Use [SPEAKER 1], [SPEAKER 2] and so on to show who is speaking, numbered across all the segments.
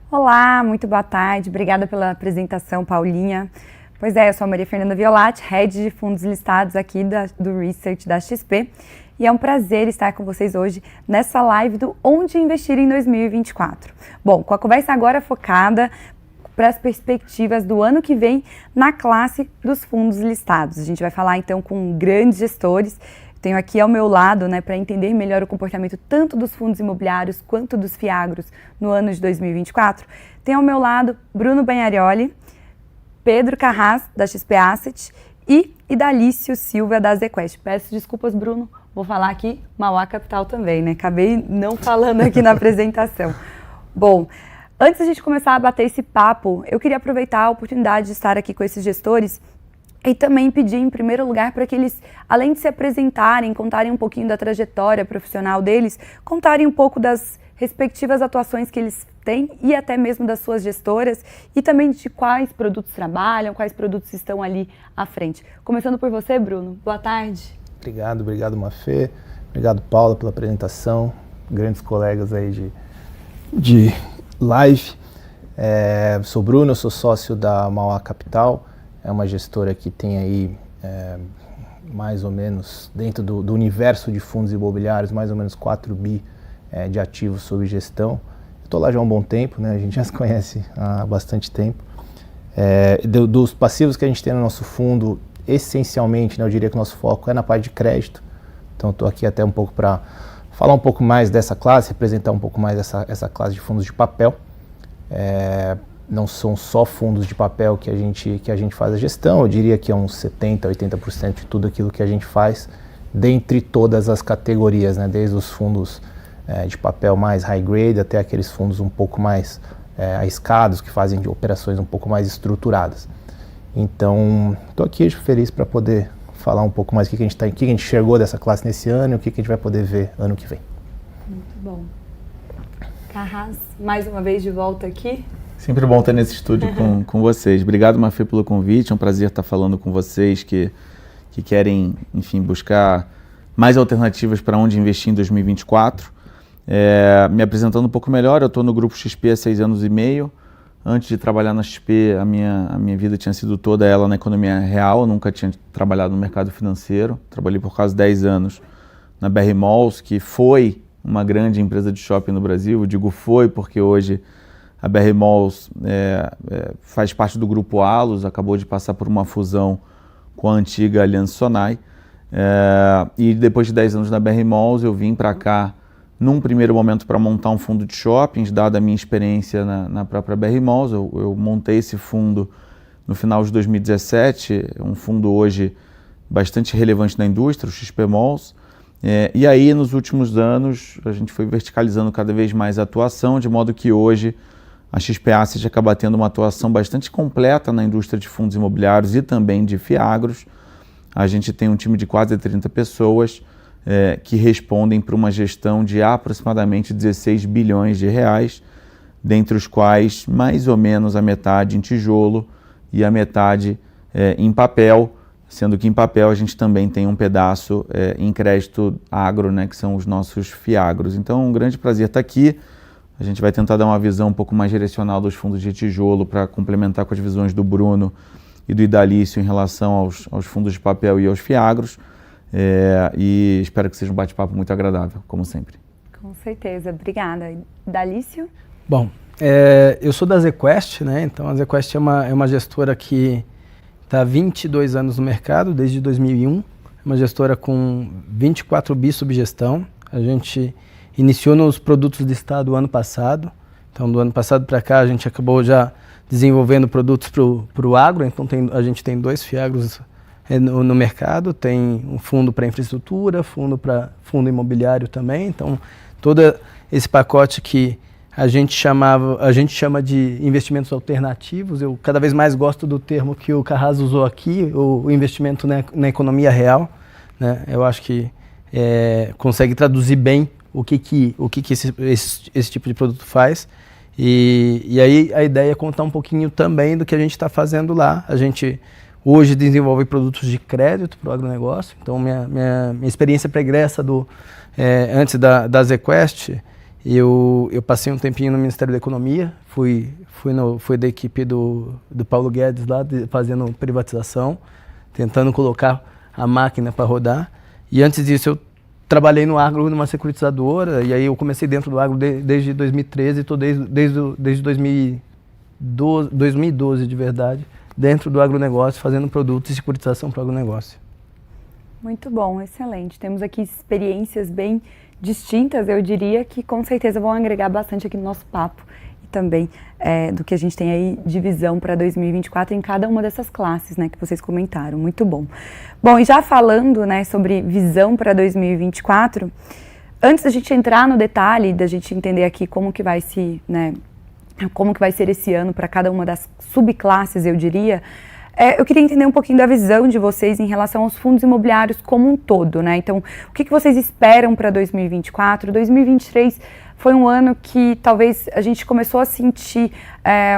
[SPEAKER 1] Olá, muito boa tarde. Obrigada pela apresentação, Paulinha. Pois é, eu sou a Maria Fernanda Violatti, Head de Fundos Listados aqui do Research da XP. E é um prazer estar com vocês hoje nessa live do Onde Investir em 2024. Bom, com a conversa agora focada para as perspectivas do ano que vem na classe dos fundos listados. A gente vai falar então com grandes gestores. Tenho aqui ao meu lado, para entender melhor o comportamento tanto dos fundos imobiliários quanto dos fiagros no ano de 2024. Tenho ao meu lado Bruno Bagnarioli, Pedro Carras, da XP Asset, e Idalício Silva, da ZQuest. Peço desculpas, Bruno, vou falar aqui Mauá Capital também, Acabei não falando aqui na apresentação. Bom, antes da gente começar a bater esse papo, eu queria aproveitar a oportunidade de estar aqui com esses gestores e também pedir, em primeiro lugar, para que eles, além de se apresentarem, contarem um pouquinho da trajetória profissional deles, contarem um pouco das respectivas atuações que eles têm e até mesmo das suas gestoras e também de quais produtos trabalham, quais produtos estão ali à frente. Começando por você, Bruno. Boa tarde.
[SPEAKER 2] Obrigado, Mafê. Obrigado, Paula, pela apresentação. Grandes colegas aí de live. Sou Bruno, eu sou sócio da Mauá Capital. É uma gestora que tem aí, mais ou menos, dentro do universo de fundos imobiliários, mais ou menos 4 bi de ativos sob gestão. Estou lá já há um bom tempo, A gente já se conhece há bastante tempo. Dos passivos que a gente tem no nosso fundo, essencialmente, eu diria que o nosso foco é na parte de crédito. Então, estou aqui até um pouco para falar um pouco mais dessa classe, representar um pouco mais essa classe de fundos de papel. Não são só fundos de papel que a gente faz a gestão, eu diria que é uns 70%, 80% de tudo aquilo que a gente faz, dentre todas as categorias, desde os fundos de papel mais high grade até aqueles fundos um pouco mais arriscados, que fazem de operações um pouco mais estruturadas. Então, estou aqui feliz para poder falar um pouco mais o que a gente enxergou dessa classe nesse ano e o que a gente vai poder ver ano que vem.
[SPEAKER 1] Muito bom. Carras, mais uma vez de volta aqui.
[SPEAKER 3] Sempre bom estar nesse estúdio com vocês. Obrigado, Mafê, pelo convite. É um prazer estar falando com vocês que querem, enfim, buscar mais alternativas para onde investir em 2024. Me apresentando um pouco melhor, eu estou no Grupo XP há 6 anos e meio. Antes de trabalhar na XP, a minha vida tinha sido toda ela na economia real. Eu nunca tinha trabalhado no mercado financeiro. Trabalhei por quase 10 anos na BR Malls, que foi uma grande empresa de shopping no Brasil. Eu digo foi porque hoje a BR Malls faz parte do Grupo Allos, acabou de passar por uma fusão com a antiga Aliança Sonae. E depois de 10 anos na BR Malls, eu vim para cá num primeiro momento para montar um fundo de shoppings, dada a minha experiência na própria BR Malls. Eu montei esse fundo no final de 2017, um fundo hoje bastante relevante na indústria, o XP Malls. E aí, nos últimos anos, a gente foi verticalizando cada vez mais a atuação, de modo que hoje a XP Asset acaba tendo uma atuação bastante completa na indústria de fundos imobiliários e também de fiagros. A gente tem um time de quase 30 pessoas que respondem para uma gestão de aproximadamente 16 bilhões de reais, dentre os quais mais ou menos a metade em tijolo e a metade em papel, sendo que em papel a gente também tem um pedaço em crédito agro, que são os nossos fiagros. Então é um grande prazer estar aqui. A gente vai tentar dar uma visão um pouco mais direcional dos fundos de tijolo para complementar com as visões do Bruno e do Idalício em relação aos fundos de papel e aos fiagros. E espero que seja um bate-papo muito agradável, como sempre.
[SPEAKER 1] Com certeza. Obrigada. Idalício?
[SPEAKER 4] Bom, eu sou da ZQuest, Então a ZQuest é uma gestora que está há 22 anos no mercado, desde 2001. É uma gestora com 24 bi sob gestão. A gente iniciou nos produtos de Estado ano passado. Então, do ano passado para cá, a gente acabou já desenvolvendo produtos para o agro. Então, a gente tem 2 fiagros no mercado. Tem um fundo para infraestrutura, fundo imobiliário também. Então, todo esse pacote que a gente chama de investimentos alternativos. Eu cada vez mais gosto do termo que o Carras usou aqui, o investimento na economia real. Eu acho que consegue traduzir bem o que esse tipo de produto faz. E aí a ideia é contar um pouquinho também do que a gente está fazendo lá. A gente hoje desenvolve produtos de crédito para o agronegócio. Então minha experiência pregressa antes da ZQuest Eu passei um tempinho no Ministério da Economia, fui da equipe do Paulo Guedes lá, fazendo privatização, tentando colocar a máquina para rodar. E antes disso eu trabalhei no agro numa securitizadora, e aí eu comecei dentro do agro desde 2013, estou desde 2012 de verdade, dentro do agronegócio, fazendo produtos de securitização para o agronegócio.
[SPEAKER 1] Muito bom, excelente. Temos aqui experiências bem distintas, eu diria, que com certeza vão agregar bastante aqui no nosso papo e também do que a gente tem aí de visão para 2024 em cada uma dessas classes, né, que vocês comentaram. Muito bom. Bom, e já falando, né, sobre visão para 2024, antes da gente entrar no detalhe, da gente entender aqui como que vai ser esse ano para cada uma das subclasses, eu diria, eu queria entender um pouquinho da visão de vocês em relação aos fundos imobiliários como um todo, né? Então, o que vocês esperam para 2024? 2023 foi um ano que talvez a gente começou a sentir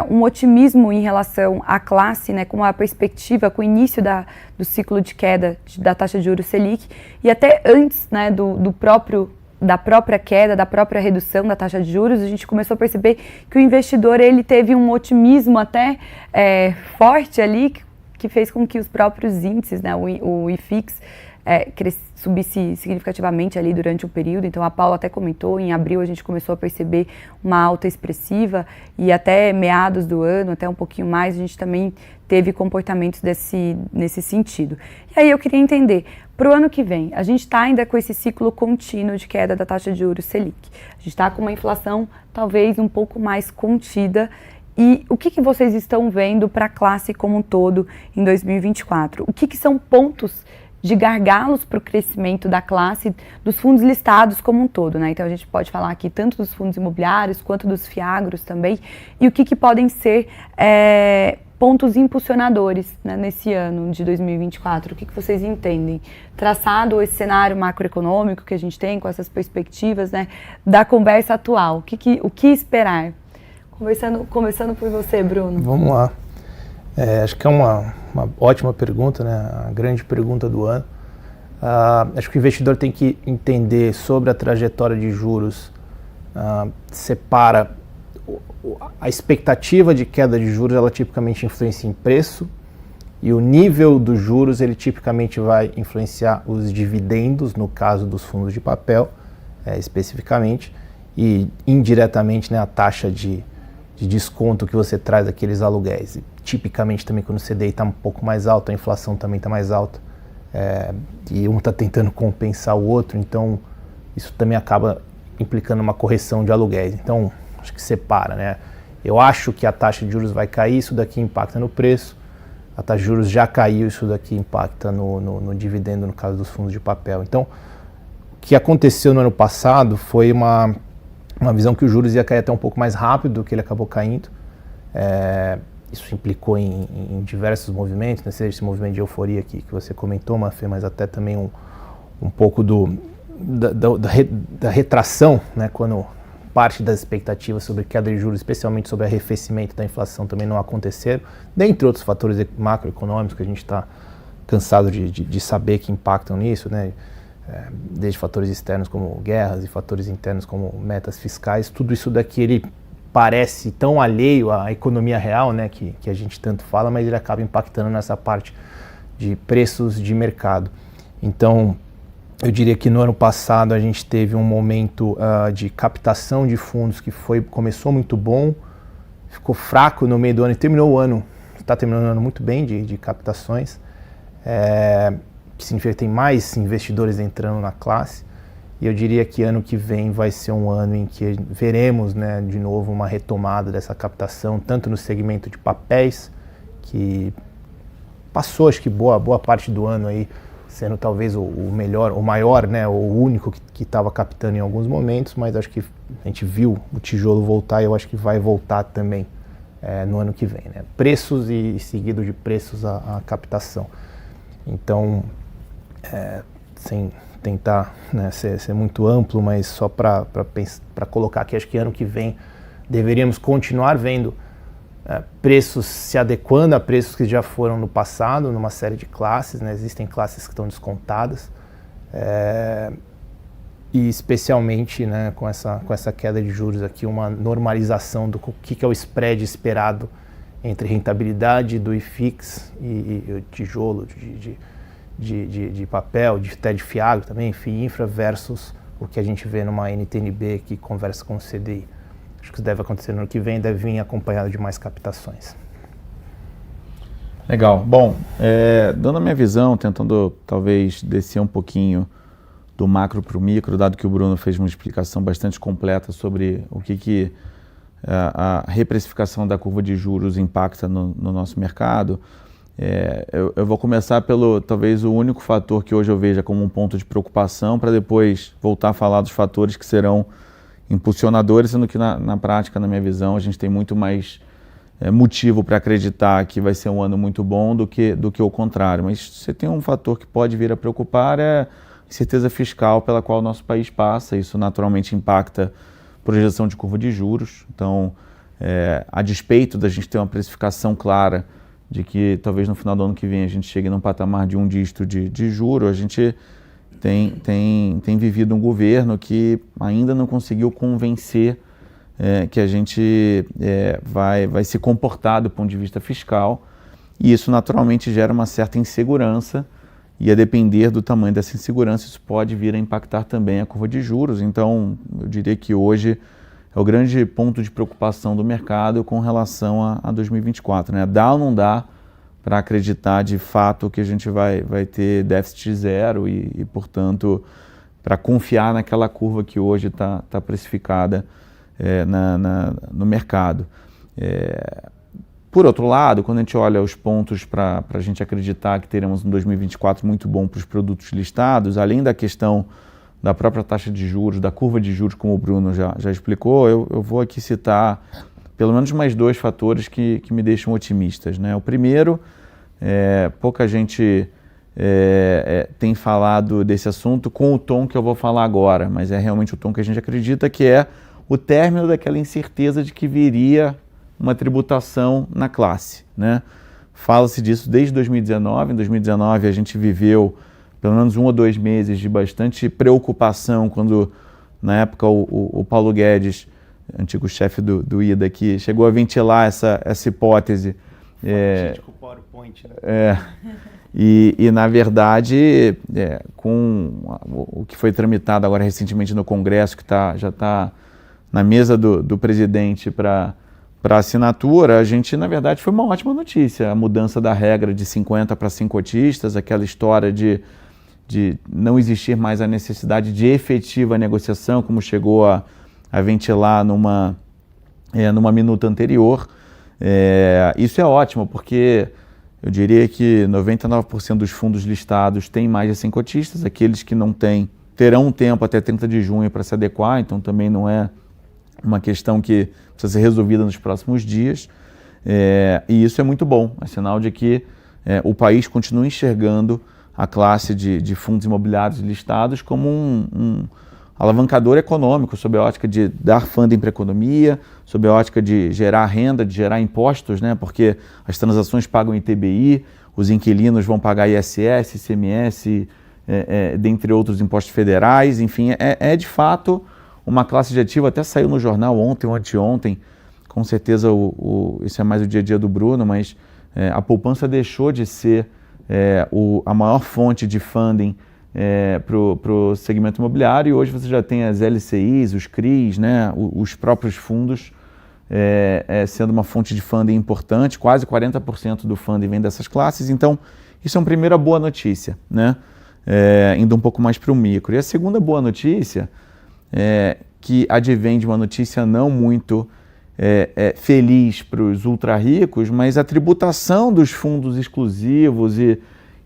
[SPEAKER 1] um otimismo em relação à classe, né? Com a perspectiva, com o início do ciclo de queda da taxa de juros Selic, e até antes, né, da própria queda, da própria redução da taxa de juros, a gente começou a perceber que o investidor ele teve um otimismo até forte ali, que fez com que os próprios índices, né, o IFIX, subisse significativamente ali durante o período. Então a Paula até comentou, em abril a gente começou a perceber uma alta expressiva, e até meados do ano, até um pouquinho mais, a gente também teve comportamentos nesse sentido. E aí eu queria entender, para o ano que vem, a gente está ainda com esse ciclo contínuo de queda da taxa de juros Selic. A gente está com uma inflação talvez um pouco mais contida. E o que vocês estão vendo para a classe como um todo em 2024? O que são pontos de gargalos para o crescimento da classe dos fundos listados como um todo, né? Então a gente pode falar aqui tanto dos fundos imobiliários quanto dos fiagros também, e o que podem ser pontos impulsionadores, né, nesse ano de 2024. O que vocês entendem? Traçado esse cenário macroeconômico que a gente tem com essas perspectivas, né, da conversa atual, o que esperar? Começando por você, Bruno.
[SPEAKER 2] Vamos lá. Acho que é uma ótima pergunta, né? A grande pergunta do ano. Acho que o investidor tem que entender sobre a trajetória de juros, separa a expectativa de queda de juros, ela tipicamente influencia em preço, e o nível dos juros, ele tipicamente vai influenciar os dividendos, no caso dos fundos de papel, especificamente, e indiretamente, né, a taxa de desconto que você traz daqueles aluguéis. E, tipicamente também quando o CDI está um pouco mais alto, a inflação também está mais alta, e um está tentando compensar o outro, então isso também acaba implicando uma correção de aluguéis. Então acho que separa, né? Eu acho que a taxa de juros vai cair, isso daqui impacta no preço, a taxa de juros já caiu, isso daqui impacta no dividendo, no caso dos fundos de papel. Então, o que aconteceu no ano passado foi uma visão que o juros ia cair até um pouco mais rápido do que ele acabou caindo. Isso implicou em diversos movimentos, né? Seja esse movimento de euforia que você comentou, Mafê, mas até também um pouco da retração, né? Quando parte das expectativas sobre queda de juros, especialmente sobre arrefecimento da inflação, também não aconteceram, dentre outros fatores macroeconômicos que a gente está cansado de saber que impactam nisso, né? Desde fatores externos como guerras e fatores internos como metas fiscais, tudo isso daqui ele parece tão alheio à economia real, né, que a gente tanto fala, mas ele acaba impactando nessa parte de preços de mercado. Então, eu diria que no ano passado a gente teve um momento de captação de fundos que começou muito bom, ficou fraco no meio do ano e terminou o ano, está terminando o ano muito bem de captações, que significa que tem mais investidores entrando na classe, e eu diria que ano que vem vai ser um ano em que veremos, né, de novo uma retomada dessa captação, tanto no segmento de papéis, que passou acho que boa parte do ano aí, sendo talvez o maior, né, o único que estava captando em alguns momentos, mas acho que a gente viu o tijolo voltar e eu acho que vai voltar também no ano que vem, né? Preços e seguido de preços a captação. Então, sem tentar, né, ser muito amplo, mas só para colocar aqui, acho que ano que vem deveríamos continuar vendo preços se adequando a preços que já foram no passado, numa série de classes, né? Existem classes que estão descontadas, e especialmente, né, com essa queda de juros aqui, uma normalização do que é o spread esperado entre rentabilidade do IFIX e tijolo de papel, até de FIAGRO também, FIINFRA, versus o que a gente vê numa NTNB que conversa com o CDI. Acho que isso deve acontecer no ano que vem, deve vir acompanhado de mais captações.
[SPEAKER 3] Legal. Bom, dando a minha visão, tentando talvez descer um pouquinho do macro para o micro, dado que o Bruno fez uma explicação bastante completa sobre o que a reprecificação da curva de juros impacta no nosso mercado, eu vou começar pelo, talvez, o único fator que hoje eu veja como um ponto de preocupação, para depois voltar a falar dos fatores que serão impulsionadores, sendo que na prática, na minha visão, a gente tem muito mais motivo para acreditar que vai ser um ano muito bom do que o contrário. Mas você tem um fator que pode vir a preocupar, é a incerteza fiscal pela qual o nosso país passa. Isso naturalmente impacta a projeção de curva de juros. Então, a despeito da gente ter uma precificação clara de que talvez no final do ano que vem a gente chegue num patamar de um dígito de juro, a gente tem vivido um governo que ainda não conseguiu convencer que a gente vai se comportar do ponto de vista fiscal, e isso naturalmente gera uma certa insegurança, e a depender do tamanho dessa insegurança, isso pode vir a impactar também a curva de juros. Então, eu diria que hoje é o grande ponto de preocupação do mercado com relação a 2024. Né? Dá ou não dá para acreditar de fato que a gente vai ter déficit zero e portanto, para confiar naquela curva que hoje está precificada no mercado. Por outro lado, quando a gente olha os pontos para a gente acreditar que teremos um 2024 muito bom para os produtos listados, além da questão da própria taxa de juros, da curva de juros, como o Bruno já explicou, eu vou aqui citar pelo menos mais dois fatores que me deixam otimistas. Né? O primeiro, pouca gente tem falado desse assunto com o tom que eu vou falar agora, mas é realmente o tom que a gente acredita, que é o término daquela incerteza de que viria uma tributação na classe. Né? Fala-se disso desde 2019. Em 2019 a gente viveu pelo menos 1 ou 2 meses de bastante preocupação quando, na época, o Paulo Guedes, antigo chefe do IDA aqui, chegou a ventilar essa hipótese.
[SPEAKER 2] Com o PowerPoint, né?
[SPEAKER 3] E na verdade, com o que foi tramitado agora recentemente no Congresso, que já está na mesa do presidente para assinatura, a gente, na verdade, foi uma ótima notícia. A mudança da regra de 50 para 5 cotistas, aquela história de não existir mais a necessidade de efetiva negociação, como chegou a ventilar numa minuta anterior. Isso é ótimo, porque eu diria que 99% dos fundos listados têm mais de 100 cotistas. Aqueles que não têm terão um tempo até 30 de junho para se adequar, então também não é uma questão que precisa ser resolvida nos próximos dias. E isso é muito bom, é sinal de que o país continua enxergando a classe de fundos imobiliários listados como um alavancador econômico, sob a ótica de dar funding para a economia, sob a ótica de gerar renda, de gerar impostos, né? Porque as transações pagam ITBI, os inquilinos vão pagar ISS, ICMS, dentre outros impostos federais. Enfim, é de fato uma classe de ativo, até saiu no jornal ontem ou anteontem, com certeza isso é mais o dia a dia do Bruno, mas a poupança deixou de ser a maior fonte de funding para o segmento imobiliário, e hoje você já tem as LCIs, os CRIs, né, os próprios fundos sendo uma fonte de funding importante. Quase 40% do funding vem dessas classes. Então isso é uma primeira boa notícia, né? Indo um pouco mais para o micro. E a segunda boa notícia que advém de uma notícia não muito feliz para os ultra ricos, mas a tributação dos fundos exclusivos e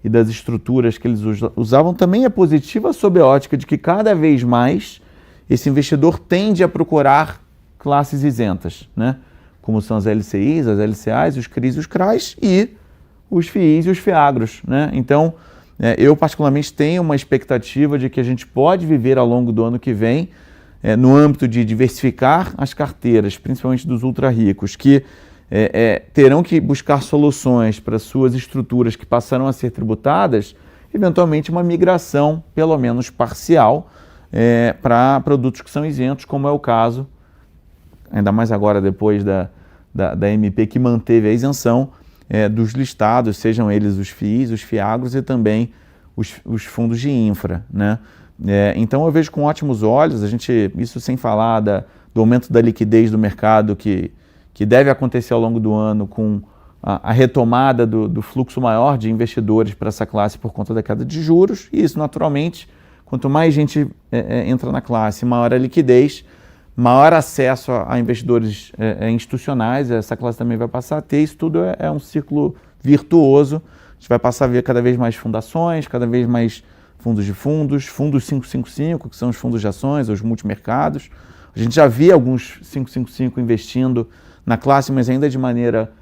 [SPEAKER 3] das estruturas que eles usavam também é positiva, sob a ótica de que cada vez mais esse investidor tende a procurar classes isentas, né? Como são as LCIs, as LCAs, os CRIs, os CRAs e os FIIs e os FIAGROs, né? Então, eu particularmente tenho uma expectativa de que a gente pode viver ao longo do ano que vem, no âmbito de diversificar as carteiras, principalmente dos ultra ricos, que terão que buscar soluções para suas estruturas que passarão a ser tributadas, eventualmente uma migração, pelo menos parcial, para produtos que são isentos, como é o caso, ainda mais agora depois da MP que manteve a isenção dos listados, sejam eles os FIIs, os FIAGROS e também os fundos de infra, né? Então eu vejo com ótimos olhos, isso sem falar do aumento da liquidez do mercado que deve acontecer ao longo do ano com a retomada do fluxo maior de investidores para essa classe por conta da queda de juros, e isso naturalmente, quanto mais gente entra na classe, maior a liquidez, maior acesso a investidores institucionais, essa classe também vai passar a ter. Isso tudo é um ciclo virtuoso. A gente vai passar a ver cada vez mais fundações, cada vez mais fundos de fundos 555, que são os fundos de ações, os multimercados. A gente já via alguns 555 investindo na classe, mas ainda de maneira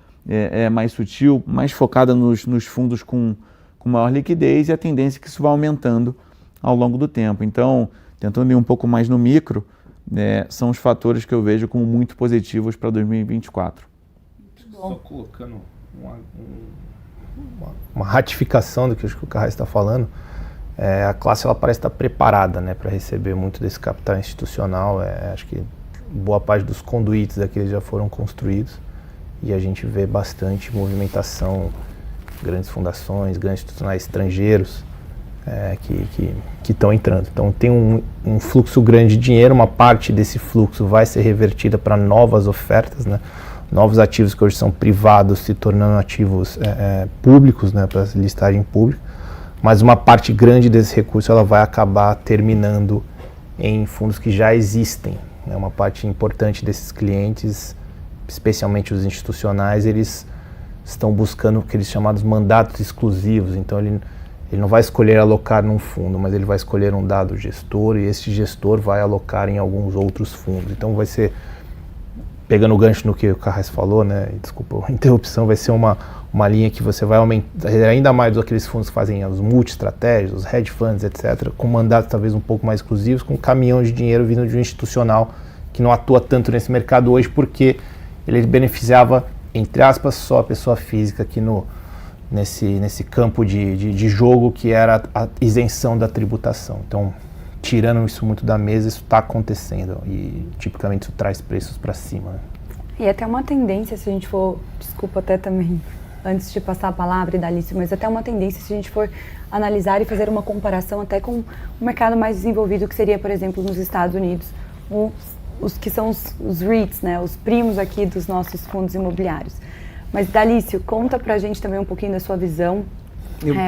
[SPEAKER 3] mais sutil, mais focada nos fundos com maior liquidez, e a tendência é que isso vai aumentando ao longo do tempo. Então, tentando ir um pouco mais no micro, são os fatores que eu vejo como muito positivos para 2024.
[SPEAKER 2] Só colocando uma ratificação do que o Carrasco está falando, a classe ela parece estar preparada, né, para receber muito desse capital institucional. Acho que boa parte dos conduítes daqueles já foram construídos e a gente vê bastante movimentação, grandes fundações, grandes institucionais estrangeiros que estão entrando. Então tem um fluxo grande de dinheiro, uma parte desse fluxo vai ser revertida para novas ofertas, né? Novos ativos que hoje são privados se tornando ativos públicos, né, para listagem pública, mas uma parte grande desse recurso ela vai acabar terminando em fundos que já existem, né? Uma parte importante desses clientes, especialmente os institucionais, eles estão buscando aqueles chamados mandatos exclusivos. Então ele não vai escolher alocar num fundo, mas ele vai escolher um dado gestor, e esse gestor vai alocar em alguns outros fundos. Então vai ser, pegando o gancho no que o Carrasco falou, né, desculpa a interrupção, vai ser uma linha que você vai aumentar ainda mais aqueles fundos que fazem os multi-estratégias, os hedge funds, etc., com mandatos talvez um pouco mais exclusivos, com um caminhão de dinheiro vindo de um institucional que não atua tanto nesse mercado hoje, porque ele beneficiava, entre aspas, só a pessoa física aqui nesse campo de jogo que era a isenção da tributação. Então, tirando isso muito da mesa, isso está acontecendo e tipicamente isso traz preços para cima, né?
[SPEAKER 1] E até uma tendência, se a gente for, desculpa até também, antes de passar a palavra, Dalício, mas até uma tendência se a gente for analisar e fazer uma comparação até com o mercado mais desenvolvido, que seria, por exemplo, nos Estados Unidos, os que são os REITs, né, os primos aqui dos nossos fundos imobiliários. Mas, Dalício, conta pra gente também um pouquinho da sua visão.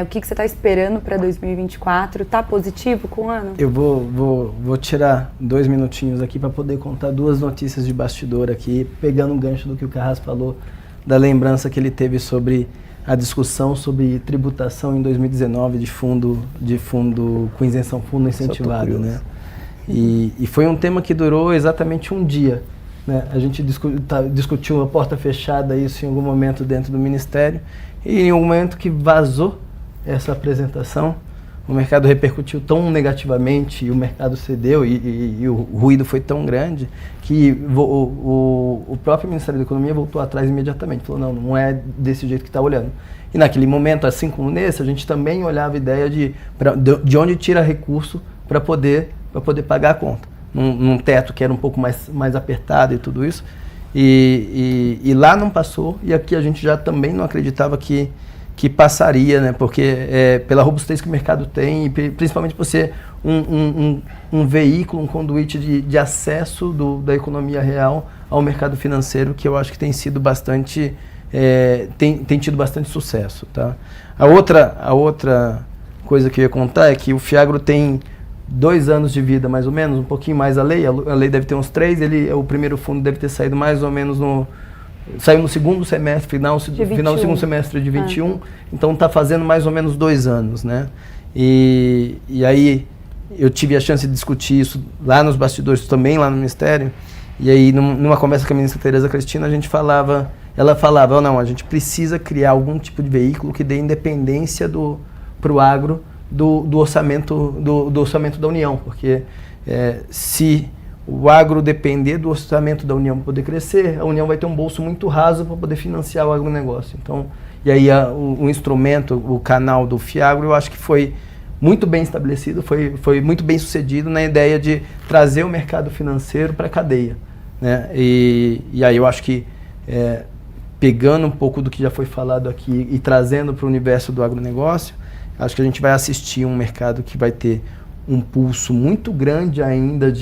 [SPEAKER 1] O que você está esperando para 2024? Está positivo com o ano?
[SPEAKER 4] Eu vou tirar 2 minutinhos aqui para poder contar 2 notícias de bastidor aqui, pegando um gancho do que o Carrasco falou, da lembrança que ele teve sobre a discussão sobre tributação em 2019 de fundo com isenção, fundo incentivado, né? E foi um tema que durou exatamente um dia, né? A gente discutiu a porta fechada isso em algum momento dentro do Ministério, e em um momento que vazou essa apresentação, o mercado repercutiu tão negativamente, e o mercado cedeu, e o ruído foi tão grande, que o próprio Ministério da Economia voltou atrás imediatamente, falou, não é desse jeito que está olhando. E naquele momento, assim como nesse, a gente também olhava a ideia de onde tira recurso para poder pagar a conta, num teto que era um pouco mais apertado e tudo isso. E lá não passou, e aqui a gente já também não acreditava que passaria, né? Porque pela robustez que o mercado tem, e principalmente por ser um veículo, um conduíte de acesso da economia real ao mercado financeiro, que eu acho que tem sido bastante, tem tido bastante sucesso, tá? A outra coisa que eu ia contar é que o Fiagro tem 2 anos de vida, mais ou menos, um pouquinho mais a lei deve ter uns 3, o primeiro fundo deve ter saído mais ou menos saiu no segundo semestre, final do segundo semestre de 21, então está fazendo mais ou menos 2 anos, né? E aí eu tive a chance de discutir isso lá nos bastidores, também lá no Ministério, e aí numa conversa com a ministra Tereza Cristina, ela falava, não, a gente precisa criar algum tipo de veículo que dê independência para o agro do orçamento da União, porque se o agro depender do orçamento da União para poder crescer, a União vai ter um bolso muito raso para poder financiar o agronegócio. Então, e aí o instrumento, o canal do Fiagro, eu acho que foi muito bem estabelecido, foi muito bem sucedido na ideia de trazer o mercado financeiro para a cadeia, né? E aí eu acho que, pegando um pouco do que já foi falado aqui e trazendo para o universo do agronegócio, acho que a gente vai assistir um mercado que vai ter um impulso muito grande ainda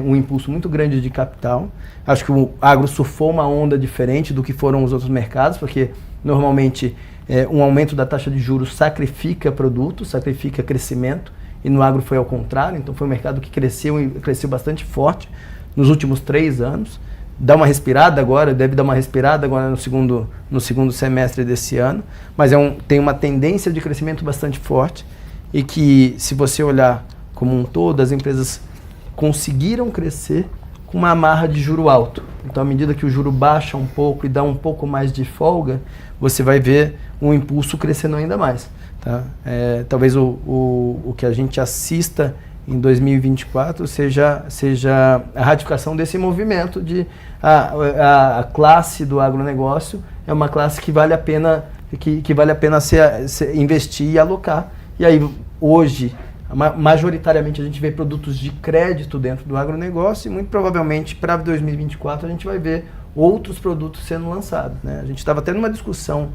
[SPEAKER 4] um impulso muito grande de capital. Acho que o agro surfou uma onda diferente do que foram os outros mercados, porque normalmente um aumento da taxa de juros sacrifica produto, sacrifica crescimento, e no agro foi ao contrário. Então foi um mercado que cresceu bastante forte nos últimos 3 anos. Deve dar uma respirada agora no segundo semestre desse ano, mas tem uma tendência de crescimento bastante forte, e que, se você olhar como um todo, as empresas conseguiram crescer com uma amarra de juro alto. Então, à medida que o juro baixa um pouco e dá um pouco mais de folga, você vai ver um impulso crescendo ainda mais, tá? Talvez o que a gente assista em 2024 seja a ratificação desse movimento de a classe do agronegócio é uma classe que vale a pena se investir e alocar. E aí, hoje, majoritariamente a gente vê produtos de crédito dentro do agronegócio, e muito provavelmente para 2024 a gente vai ver outros produtos sendo lançados, né? A gente estava tendo uma discussão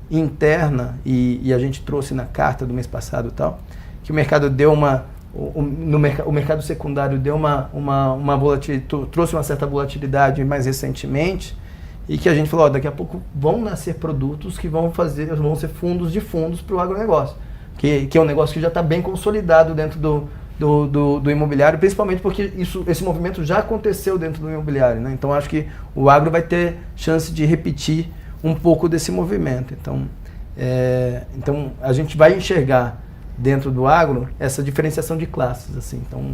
[SPEAKER 4] interna, e a gente trouxe na carta do mês passado tal, que o mercado deu o mercado secundário deu uma volatilidade, trouxe uma certa volatilidade mais recentemente, e que a gente falou, daqui a pouco vão nascer produtos que vão ser fundos de fundos para o agronegócio, que é um negócio que já está bem consolidado dentro do imobiliário, principalmente porque esse movimento já aconteceu dentro do imobiliário, né? Então acho que o agro vai ter chance de repetir um pouco desse movimento. Então a gente vai enxergar dentro do agro essa diferenciação de classes, assim. Então,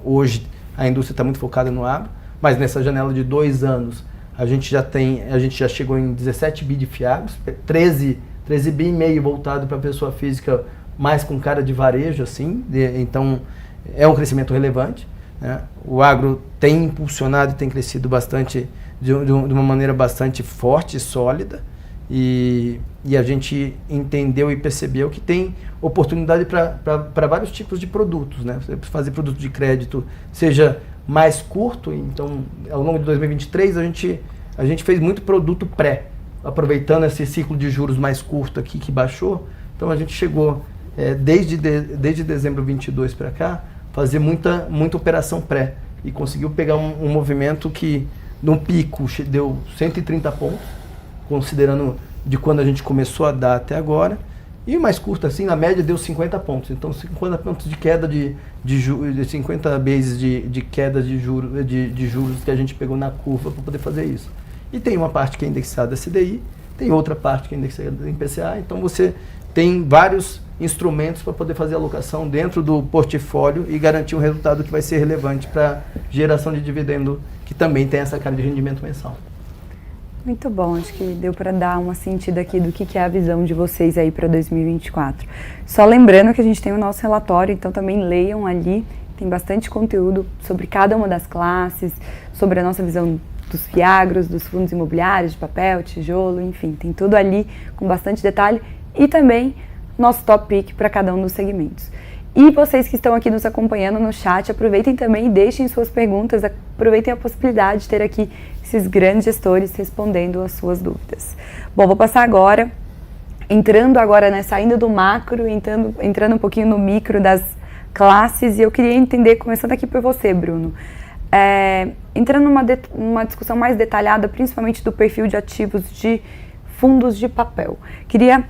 [SPEAKER 4] hoje a indústria está muito focada no agro, mas nessa janela de 2 anos a gente já chegou em 17 bi de fiagros, 13 bi e meio voltado para a pessoa física, mais com cara de varejo, assim. Então é um crescimento relevante, né? O agro tem impulsionado e tem crescido bastante, de uma maneira bastante forte e sólida. E a gente entendeu e percebeu que tem oportunidade para vários tipos de produtos, né? Você fazer produto de crédito seja mais curto. Então, ao longo de 2023, a gente fez muito produto pré, aproveitando esse ciclo de juros mais curto aqui que baixou. Então, a gente chegou, desde dezembro de 2022 para cá, fazer muita operação pré, e conseguiu pegar um movimento que, no pico, deu 130 pontos, considerando de quando a gente começou a dar até agora, e o mais curto, assim, na média deu 50 pontos. Então, 50 pontos de queda de 50 bases de queda de juros que a gente pegou na curva para poder fazer isso. E tem uma parte que é indexada a CDI, tem outra parte que é indexada em PCA, então você tem vários instrumentos para poder fazer alocação dentro do portfólio e garantir um resultado que vai ser relevante para geração de dividendo, que também tem essa cara de rendimento mensal.
[SPEAKER 1] Muito bom, acho que deu para dar uma sentida aqui do que é a visão de vocês aí para 2024. Só lembrando que a gente tem o nosso relatório, então também leiam ali, tem bastante conteúdo sobre cada uma das classes, sobre a nossa visão dos fiagros, dos fundos imobiliários, de papel, tijolo, enfim, tem tudo ali com bastante detalhe, e também nosso top pick para cada um dos segmentos. E vocês que estão aqui nos acompanhando no chat, aproveitem também e deixem suas perguntas, aproveitem a possibilidade de ter aqui esses grandes gestores respondendo as suas dúvidas. Bom, vou passar agora, saindo do macro, entrando um pouquinho no micro das classes, e eu queria entender, começando aqui por você, Bruno, entrando numa discussão mais detalhada, principalmente do perfil de ativos de fundos de papel. Queria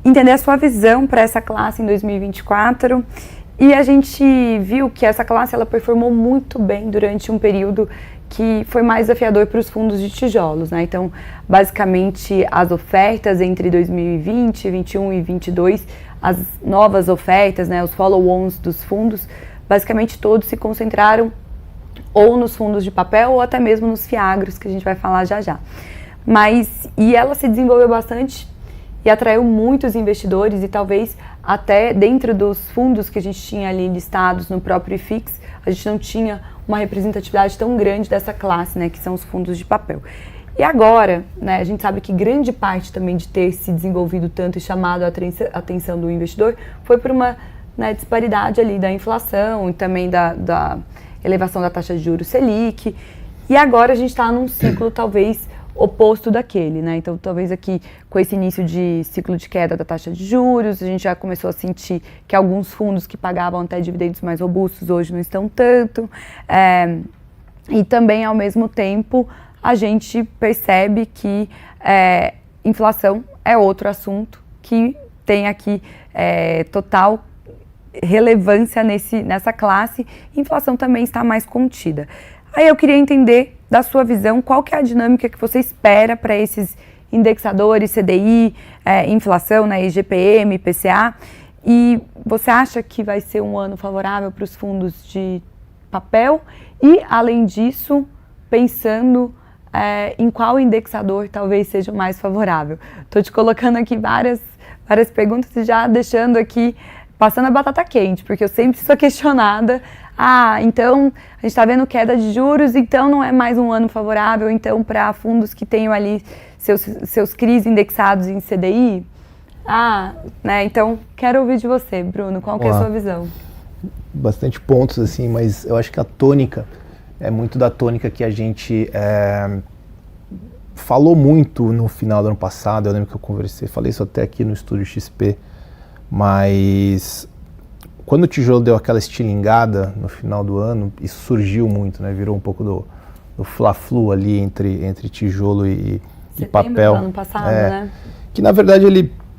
[SPEAKER 1] entender a sua visão para essa classe em 2024, e a gente viu que essa classe ela performou muito bem durante um período que foi mais desafiador para os fundos de tijolos, né? Então, basicamente, as ofertas entre 2020, 2021 e 2022, as novas ofertas, né, os follow-ons dos fundos, basicamente todos se concentraram ou nos fundos de papel ou até mesmo nos fiagros, que a gente vai falar já já. E ela se desenvolveu bastante e atraiu muitos investidores, e talvez até dentro dos fundos que a gente tinha ali listados no próprio IFIX, a gente não tinha uma representatividade tão grande dessa classe, né, que são os fundos de papel. E agora, né, a gente sabe que grande parte também de ter se desenvolvido tanto e chamado a atenção do investidor foi por uma né, disparidade ali da inflação e também da elevação da taxa de juros Selic. E agora a gente está num ciclo talvez oposto daquele, né? Então talvez aqui com esse início de ciclo de queda da taxa de juros, a gente já começou a sentir que alguns fundos que pagavam até dividendos mais robustos hoje não estão tanto. E também, ao mesmo tempo, a gente percebe que inflação é outro assunto que tem aqui total relevância nessa classe. Inflação também está mais contida. Aí eu queria entender, da sua visão, qual que é a dinâmica que você espera para esses indexadores, CDI, inflação, né, IGPM, IPCA, e você acha que vai ser um ano favorável para os fundos de papel? E, além disso, pensando em qual indexador talvez seja o mais favorável. Estou te colocando aqui várias perguntas e já deixando aqui, passando a batata quente, porque eu sempre sou questionada. Então a gente está vendo queda de juros, então não é mais um ano favorável, então para fundos que tenham ali seus CRIs indexados em CDI? Né? Então quero ouvir de você, Bruno, qual que é a sua visão?
[SPEAKER 2] Bastante pontos, assim, mas eu acho que a tônica é muito da tônica que a gente falou muito no final do ano passado. Eu lembro que eu falei isso até aqui no Estúdio XP, mas quando o tijolo deu aquela estilingada no final do ano, isso surgiu muito, né? Virou um pouco do fla-flu ali entre tijolo e papel.
[SPEAKER 1] Do ano passado, né?
[SPEAKER 2] Que na verdade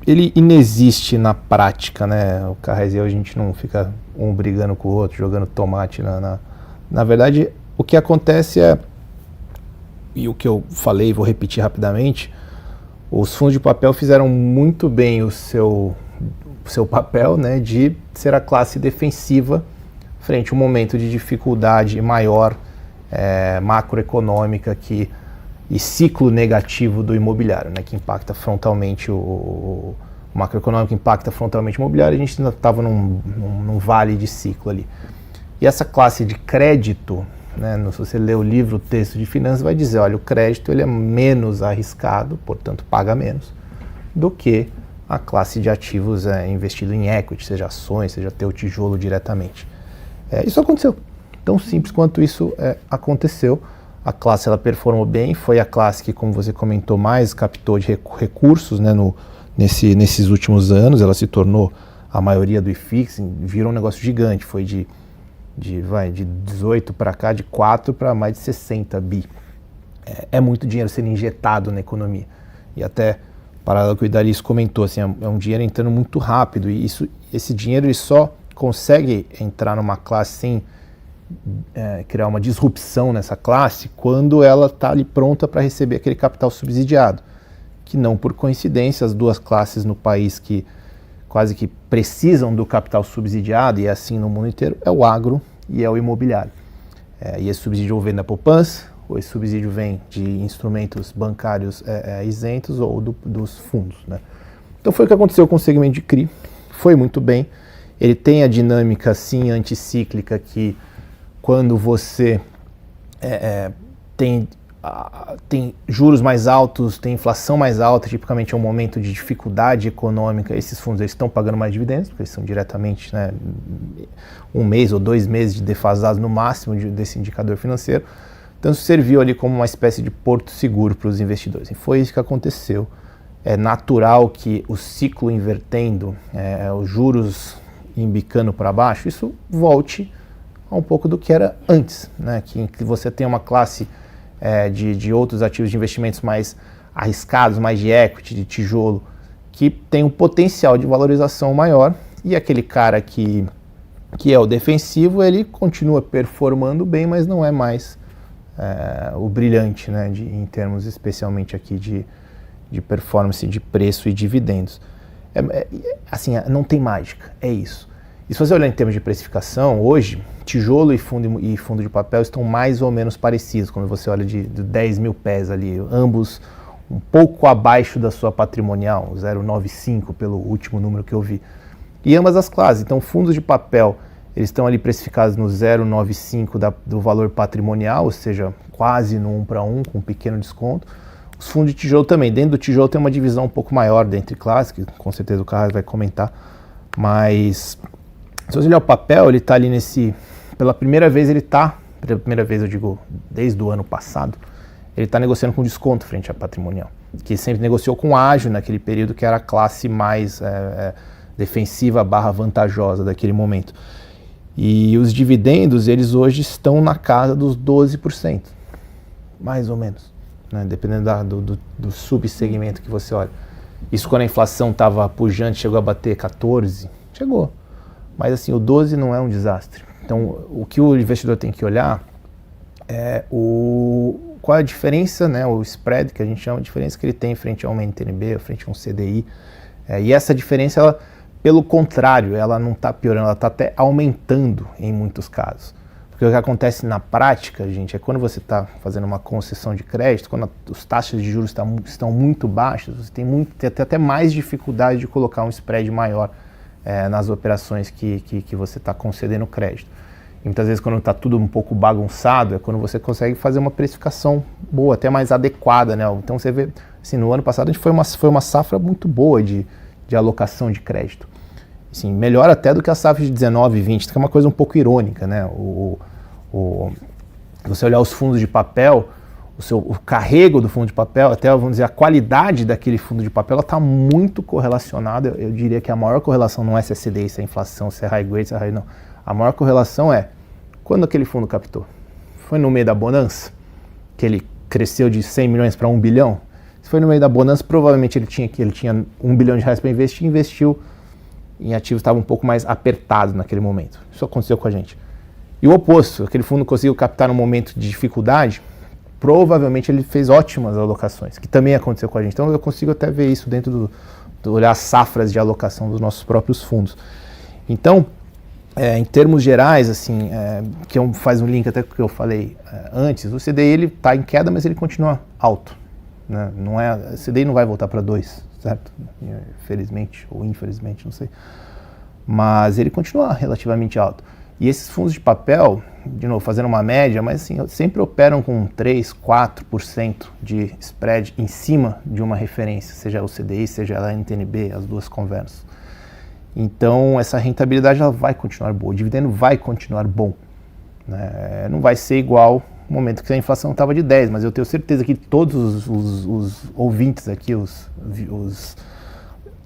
[SPEAKER 2] ele inexiste na prática, né? O Carrez e eu, a gente não fica um brigando com o outro, jogando tomate na verdade, o que acontece e o que eu falei, vou repetir rapidamente, os fundos de papel fizeram muito bem o seu papel, né, de ser a classe defensiva frente a um momento de dificuldade maior macroeconômica e ciclo negativo do imobiliário, né, que impacta frontalmente o macroeconômico, impacta frontalmente o imobiliário. A gente ainda estava num vale de ciclo ali. E essa classe de crédito, né, se você ler o livro, o texto de finanças, vai dizer, olha, o crédito ele é menos arriscado, portanto paga menos, do que a classe de ativos investido em equity, seja ações, seja ter o tijolo diretamente. Isso aconteceu. Tão simples quanto isso aconteceu. A classe ela performou bem, foi a classe que, como você comentou, mais captou de recursos, né, nesses últimos anos. Ela se tornou a maioria do IFIX, virou um negócio gigante, foi de 18 para cá, de 4 para mais de 60 bi. É muito dinheiro sendo injetado na economia. E até paralelo que o Idarius comentou, assim, é um dinheiro entrando muito rápido, e esse dinheiro ele só consegue entrar numa classe sem criar uma disrupção nessa classe quando ela está ali pronta para receber aquele capital subsidiado, que não por coincidência as duas classes no país que quase que precisam do capital subsidiado, e é assim no mundo inteiro, é o agro e é o imobiliário. E esse subsídio vem da poupança, ou esse subsídio vem de instrumentos bancários isentos ou dos fundos, né? Então foi o que aconteceu com o segmento de CRI, foi muito bem. Ele tem a dinâmica, sim, anticíclica, que quando você tem juros mais altos, tem inflação mais alta, tipicamente é um momento de dificuldade econômica, esses fundos eles estão pagando mais dividendos, porque eles são diretamente, né, 1 mês ou 2 meses de defasados no máximo desse indicador financeiro. Então isso serviu ali como uma espécie de porto seguro para os investidores. E foi isso que aconteceu. É natural que o ciclo invertendo, os juros embicando para baixo, isso volte a um pouco do que era antes, né? Que você tem uma classe de outros ativos de investimentos mais arriscados, mais de equity, de tijolo, que tem um potencial de valorização maior, e aquele cara que é o defensivo, ele continua performando bem, mas não é mais o brilhante, né, em termos especialmente aqui de performance, de preço e dividendos. Assim, não tem mágica, é isso. E se você olhar em termos de precificação, hoje, tijolo e fundo de papel estão mais ou menos parecidos, quando você olha de 10 mil pés ali, ambos um pouco abaixo da sua patrimonial, 0,95 pelo último número que eu vi. E ambas as classes, então fundos de papel, eles estão ali precificados no 0,95 do valor patrimonial, ou seja, quase no 1 para 1, com um pequeno desconto. Os fundos de tijolo também, dentro do tijolo tem uma divisão um pouco maior dentre classes, que com certeza o Carlos vai comentar, mas Se você olhar o papel, ele está ali pela primeira vez pela primeira vez eu digo, desde o ano passado, ele está negociando com desconto frente à patrimonial, que sempre negociou com ágio naquele período que era a classe mais defensiva / vantajosa daquele momento. E os dividendos, eles hoje estão na casa dos 12%, mais ou menos, né? Dependendo do subsegmento que você olha. Isso quando a inflação estava pujante, chegou a bater 14%, chegou. Mas assim, o 12 não é um desastre. Então, o que o investidor tem que olhar é qual é a diferença, né, o spread, que a gente chama de diferença que ele tem frente a uma NTNB, frente a um CDI. E essa diferença, ela, pelo contrário, ela não está piorando, ela está até aumentando em muitos casos. Porque o que acontece na prática, gente, é quando você está fazendo uma concessão de crédito, quando as taxas de juros estão muito baixas, você tem até mais dificuldade de colocar um spread maior nas operações que você está concedendo crédito. E muitas vezes quando está tudo um pouco bagunçado, é quando você consegue fazer uma precificação boa, até mais adequada, né? Então você vê, assim, no ano passado a gente foi uma safra muito boa de alocação de crédito. Assim, melhor até do que a safra de 19 e 20, que é uma coisa um pouco irônica, né? Você olhar os fundos de papel, o carrego do fundo de papel, até vamos dizer, a qualidade daquele fundo de papel, ela está muito correlacionada. Eu diria que a maior correlação não é se é CDI, se é inflação, se é high grade, se é high, não. A maior correlação é quando aquele fundo captou. Foi no meio da bonança, que ele cresceu de 100 milhões para 1 bilhão. Se foi no meio da bonança, provavelmente ele tinha 1 bilhão de reais para investir, investiu em ativos que estavam um pouco mais apertados naquele momento. Isso aconteceu com a gente. E o oposto, aquele fundo conseguiu captar num momento de dificuldade, provavelmente ele fez ótimas alocações, que também aconteceu com a gente. Então eu consigo até ver isso dentro do olhar as safras de alocação dos nossos próprios fundos. Então, em termos gerais, assim, que faz um link até com o que eu falei antes, o CDI ele está em queda, mas ele continua alto, né? O CDI não vai voltar para 2, certo? Felizmente ou infelizmente, não sei. Mas ele continua relativamente alto. E esses fundos de papel, de novo, fazendo uma média, mas assim, sempre operam com 3, 4% de spread em cima de uma referência, seja o CDI, seja a NTNB, as duas conversam. Então, essa rentabilidade ela vai continuar boa, o dividendo vai continuar bom, né? Não vai ser igual no momento que a inflação estava de 10, mas eu tenho certeza que todos os ouvintes aqui, os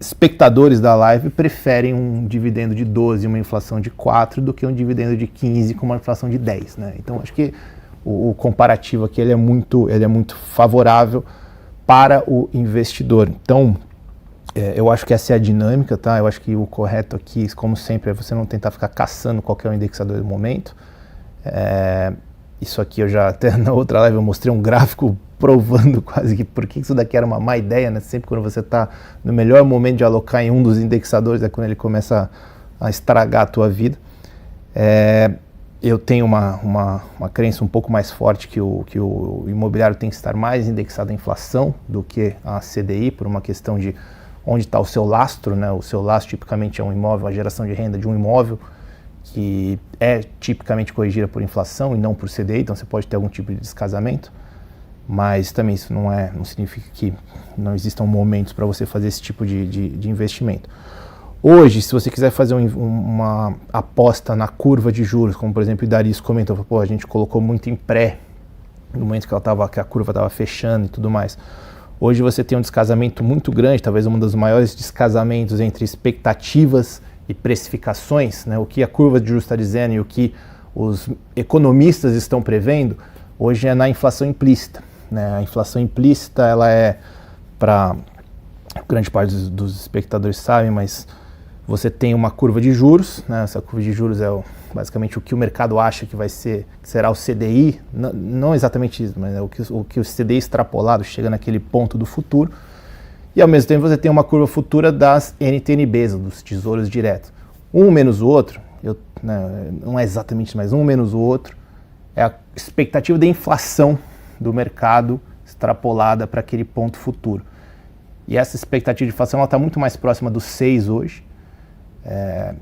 [SPEAKER 2] espectadores da live preferem um dividendo de 12 e uma inflação de 4 do que um dividendo de 15 com uma inflação de 10, né? Então acho que o comparativo aqui ele é muito favorável para o investidor. Então eu acho que essa é a dinâmica, tá? Eu acho que o correto aqui, como sempre, é você não tentar ficar caçando qualquer indexador do momento. Isso aqui eu já até na outra live eu mostrei um gráfico provando quase que por que isso daqui era uma má ideia, né? Sempre quando você está no melhor momento de alocar em um dos indexadores é quando ele começa a estragar a tua vida. Eu tenho uma crença um pouco mais forte que o imobiliário tem que estar mais indexado à inflação do que a CDI, por uma questão de onde está o seu lastro, né? O seu lastro tipicamente é um imóvel, a geração de renda de um imóvel que é tipicamente corrigida por inflação e não por CDI, então você pode ter algum tipo de descasamento. Mas também isso não significa que não existam momentos para você fazer esse tipo de investimento. Hoje, se você quiser fazer uma aposta na curva de juros, como por exemplo o Darius comentou, a gente colocou muito em pré, no momento que a curva estava fechando e tudo mais. Hoje você tem um descasamento muito grande, talvez um dos maiores descasamentos entre expectativas e precificações, né? O que a curva de juros está dizendo e o que os economistas estão prevendo, hoje é na inflação implícita. Né? A inflação implícita, ela é, para grande parte dos espectadores sabem, mas você tem uma curva de juros, né? Essa curva de juros é basicamente o que o mercado acha que será o CDI, não exatamente isso, mas é o que o CDI extrapolado chega naquele ponto do futuro, e ao mesmo tempo você tem uma curva futura das NTNBs, dos tesouros diretos. Um menos o outro, não é exatamente, mas um menos o outro, é a expectativa de inflação do mercado extrapolada para aquele ponto futuro. E essa expectativa de inflação está muito mais próxima dos 6 hoje.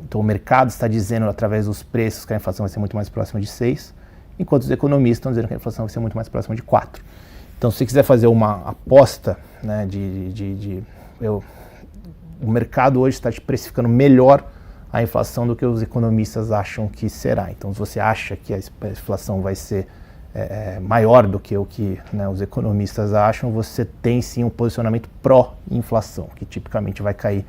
[SPEAKER 2] Então o mercado está dizendo através dos preços que a inflação vai ser muito mais próxima de 6, enquanto os economistas estão dizendo que a inflação vai ser muito mais próxima de 4. Então se você quiser fazer uma aposta, né, o mercado hoje está te precificando melhor a inflação do que os economistas acham que será. Então, se você acha que a inflação vai ser maior do que o que, né, os economistas acham, você tem sim um posicionamento pró-inflação, que tipicamente vai cair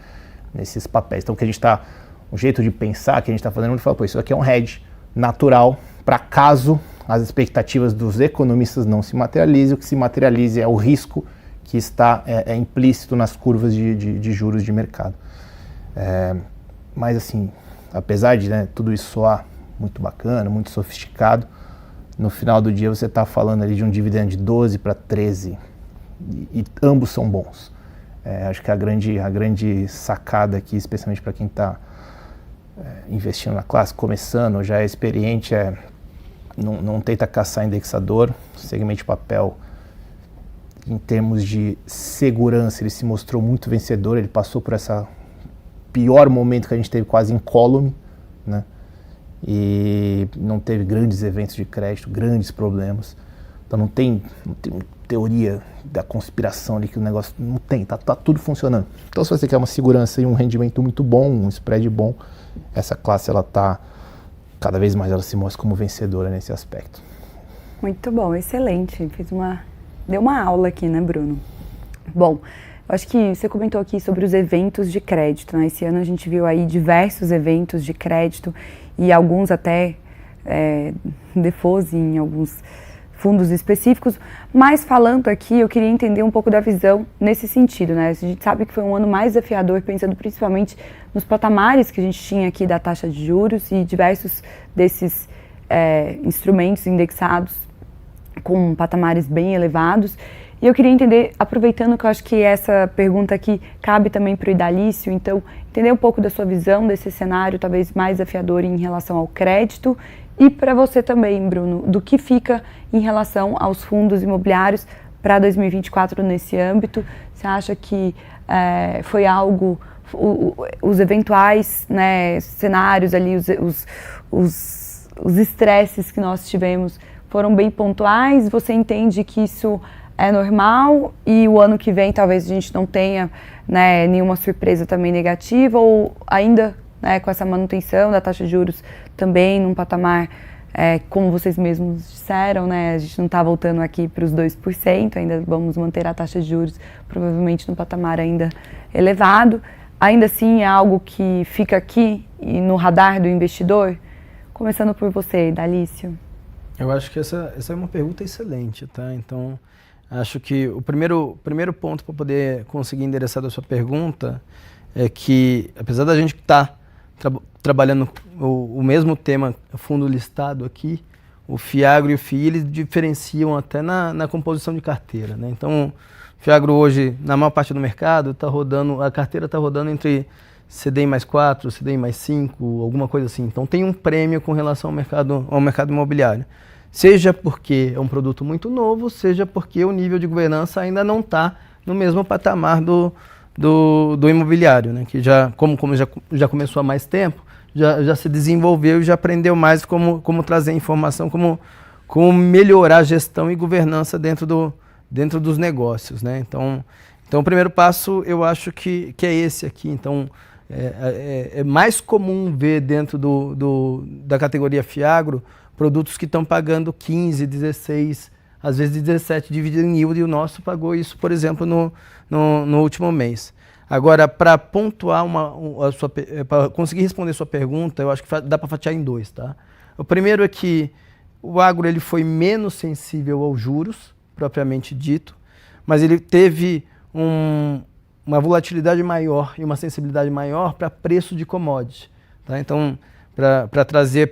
[SPEAKER 2] nesses papéis. Então, o que a gente está, um jeito de pensar que a gente está fazendo, a gente fala, pô, isso aqui é um hedge natural para caso as expectativas dos economistas não se materializem, o que se materialize é o risco que está implícito nas curvas de juros de mercado. Mas assim, apesar de, né, tudo isso soar muito bacana, muito sofisticado, no final do dia você está falando ali de um dividendo de 12 para 13 e ambos são bons. Acho que a grande sacada aqui, especialmente para quem está investindo na classe, começando, já é experiente, não tenta caçar indexador, segmento de papel, em termos de segurança, ele se mostrou muito vencedor, ele passou por essa pior momento que a gente teve quase incólume, né? E não teve grandes eventos de crédito, grandes problemas. Então não tem teoria da conspiração ali que o negócio não tem, tá tudo funcionando. Então se você quer uma segurança e um rendimento muito bom, um spread bom, essa classe ela tá cada vez mais, ela se mostra como vencedora nesse aspecto.
[SPEAKER 1] Muito bom, excelente. Deu uma aula aqui, né, Bruno? Bom, eu acho que você comentou aqui sobre os eventos de crédito, né? Esse ano a gente viu aí diversos eventos de crédito e alguns até defaults em alguns fundos específicos, mas falando aqui, eu queria entender um pouco da visão nesse sentido, né? A gente sabe que foi um ano mais desafiador, pensando principalmente nos patamares que a gente tinha aqui da taxa de juros e diversos desses instrumentos indexados com patamares bem elevados. E eu queria entender, aproveitando que eu acho que essa pergunta aqui cabe também para o Idalício, então, entender um pouco da sua visão desse cenário, talvez mais desafiador em relação ao crédito, e para você também, Bruno, do que fica em relação aos fundos imobiliários para 2024 nesse âmbito. Você acha que foi algo, os eventuais, né, cenários ali, os estresses que nós tivemos foram bem pontuais? Você entende que isso é normal e o ano que vem talvez a gente não tenha, né, nenhuma surpresa também negativa, ou ainda, né, com essa manutenção da taxa de juros também num patamar, como vocês mesmos disseram, né, a gente não está voltando aqui para os 2%, ainda vamos manter a taxa de juros provavelmente num patamar ainda elevado. Ainda assim é algo que fica aqui e no radar do investidor? Começando por você, Idalício.
[SPEAKER 4] Eu acho que essa é uma pergunta excelente, tá? Então, acho que o primeiro ponto para poder conseguir endereçar a sua pergunta é que, apesar da gente estar trabalhando o mesmo tema, fundo listado aqui, o Fiagro e o FII, eles diferenciam até na composição de carteira, né? Então, o Fiagro hoje, na maior parte do mercado, a carteira está rodando entre CDI mais 4, CDI mais 5, alguma coisa assim. Então, tem um prêmio com relação ao mercado imobiliário. Seja porque é um produto muito novo, seja porque o nível de governança ainda não está no mesmo patamar do imobiliário, né? Que como já começou há mais tempo, já se desenvolveu e já aprendeu mais como trazer informação, como melhorar a gestão e governança dentro dos negócios, né? Então, o primeiro passo eu acho que é esse aqui. Então, é mais comum ver dentro da categoria Fiagro produtos que estão pagando 15, 16, às vezes 17 dividend yield, e o nosso pagou isso, por exemplo, no último mês. Agora, para pontuar para conseguir responder sua pergunta, eu acho que dá para fatiar em dois, tá? O primeiro é que o agro ele foi menos sensível aos juros, propriamente dito, mas ele teve uma volatilidade maior e uma sensibilidade maior para preço de commodity, tá? Então, para trazer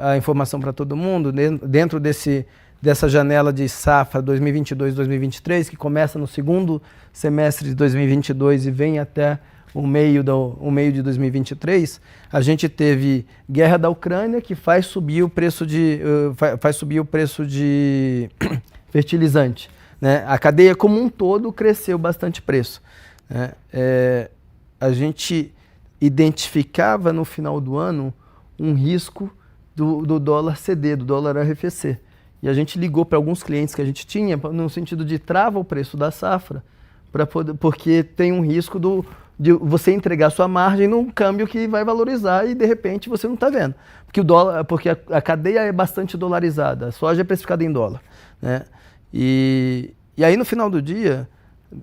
[SPEAKER 4] a informação para todo mundo, dentro dessa janela de safra 2022-2023, que começa no segundo semestre de 2022 e vem até o meio de 2023, a gente teve guerra da Ucrânia, que faz subir o preço de fertilizante, né? A cadeia como um todo cresceu bastante preço, né? A gente identificava no final do ano um risco do dólar CD, do dólar arrefecer. E a gente ligou para alguns clientes que a gente tinha no sentido de trava o preço da safra porque tem um risco de você entregar sua margem num câmbio que vai valorizar e de repente você não está vendo. Porque a cadeia é bastante dolarizada, a soja é precificada em dólar, né? E aí no final do dia,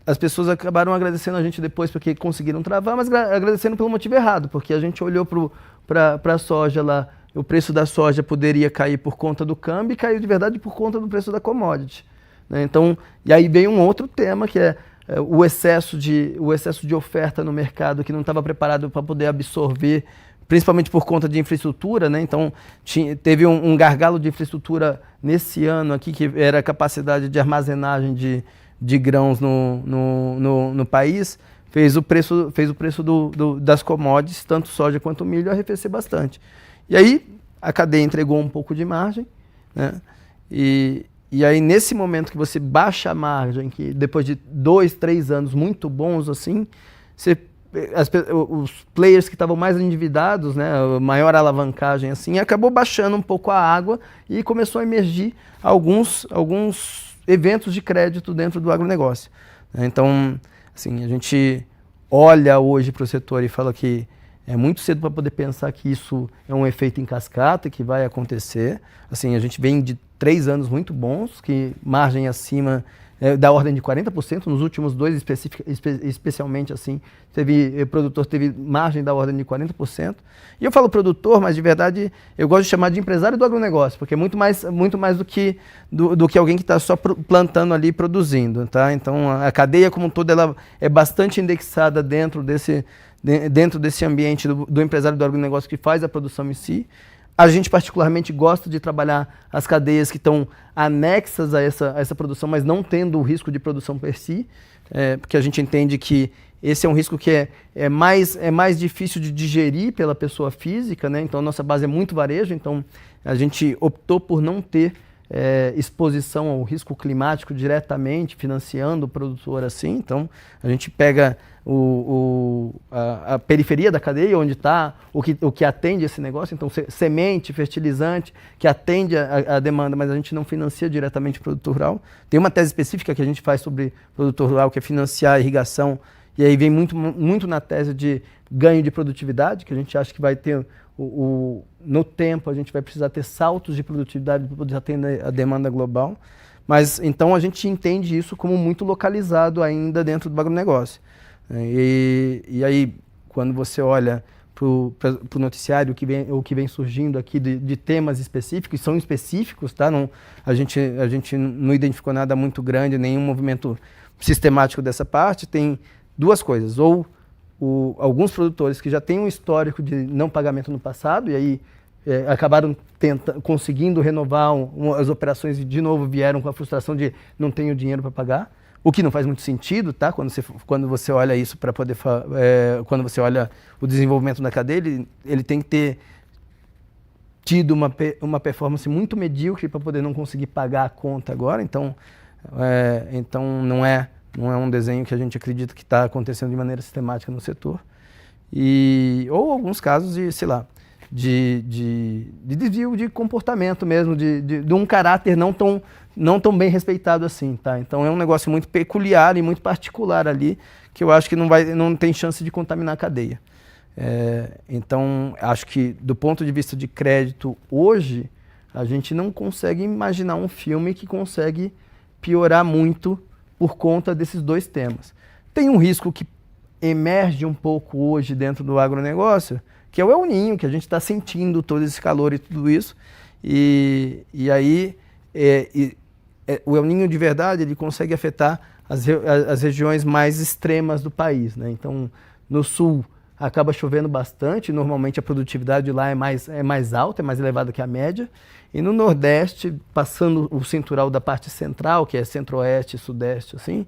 [SPEAKER 4] as pessoas acabaram agradecendo a gente depois porque conseguiram travar, mas agradecendo pelo motivo errado, porque a gente olhou para a soja lá, o preço da soja poderia cair por conta do câmbio e caiu de verdade por conta do preço da commodity, né? Então, e aí vem um outro tema que é o excesso de oferta no mercado que não estava preparado para poder absorver, principalmente por conta de infraestrutura, né? Então teve um gargalo de infraestrutura nesse ano aqui, que era a capacidade de armazenagem de grãos no país, fez o preço das commodities, tanto soja quanto milho, arrefecer bastante. E aí a cadeia entregou um pouco de margem, né? E aí, nesse momento que você baixa a margem, que depois de 2, 3 anos muito bons, assim, os players que estavam mais endividados, né, maior alavancagem, assim, acabou baixando um pouco a água e começou a emergir alguns eventos de crédito dentro do agronegócio. Então, assim, a gente olha hoje para o setor e fala que é muito cedo para poder pensar que isso é um efeito em cascata, que vai acontecer. Assim, a gente vem de 3 anos muito bons, que margem acima da ordem de 40%, nos últimos 2 especialmente assim, produtor teve margem da ordem de 40%. E eu falo produtor, mas de verdade eu gosto de chamar de empresário do agronegócio, porque é muito mais do que alguém que está só plantando ali e produzindo, tá? Então a cadeia como um todo ela é bastante indexada dentro desse ambiente do empresário do agronegócio que faz a produção em si. A gente particularmente gosta de trabalhar as cadeias que estão anexas a essa produção, mas não tendo o risco de produção per si, porque a gente entende que esse é um risco que é mais difícil de digerir pela pessoa física, né? Então a nossa base é muito varejo, então a gente optou por não ter exposição ao risco climático diretamente, financiando o produtor assim. Então a gente pega a periferia da cadeia, onde está o que atende esse negócio, então semente, fertilizante, que atende a demanda, mas a gente não financia diretamente o produtor rural. Tem uma tese específica que a gente faz sobre produtor rural, que é financiar a irrigação, e aí vem muito na tese de ganho de produtividade, que a gente acha que vai ter, no tempo a gente vai precisar ter saltos de produtividade para poder atender a demanda global, mas então a gente entende isso como muito localizado ainda dentro do agronegócio. E aí, quando você olha para o noticiário, o que vem surgindo aqui de temas específicos, são específicos, tá? A gente não identificou nada muito grande, nenhum movimento sistemático dessa parte. Tem 2 coisas, ou alguns produtores que já têm um histórico de não pagamento no passado, e aí acabaram conseguindo renovar as operações e de novo vieram com a frustração de não tenho dinheiro para pagar. O que não faz muito sentido, tá? Quando você olha isso para poder quando você olha o desenvolvimento da cadeia, ele tem que ter tido uma performance muito medíocre para poder não conseguir pagar a conta agora. Então não é um desenho que a gente acredita que está acontecendo de maneira sistemática no setor. Ou alguns casos de, sei lá, de desvio de comportamento mesmo, de um caráter não tão bem respeitado assim, tá? Então é um negócio muito peculiar e muito particular ali, que eu acho que não tem chance de contaminar a cadeia. Então acho que do ponto de vista de crédito hoje, a gente não consegue imaginar um filme que consegue piorar muito por conta desses 2 temas. Tem um risco que emerge um pouco hoje dentro do agronegócio, que é o El Niño, que a gente está sentindo todo esse calor e tudo isso. E aí o El Niño de verdade ele consegue afetar as regiões mais extremas do país, né? Então, no sul acaba chovendo bastante, normalmente a produtividade lá é mais alta, é mais elevada que a média. E no Nordeste, passando o cintural da parte central, que é Centro-Oeste e Sudeste, assim,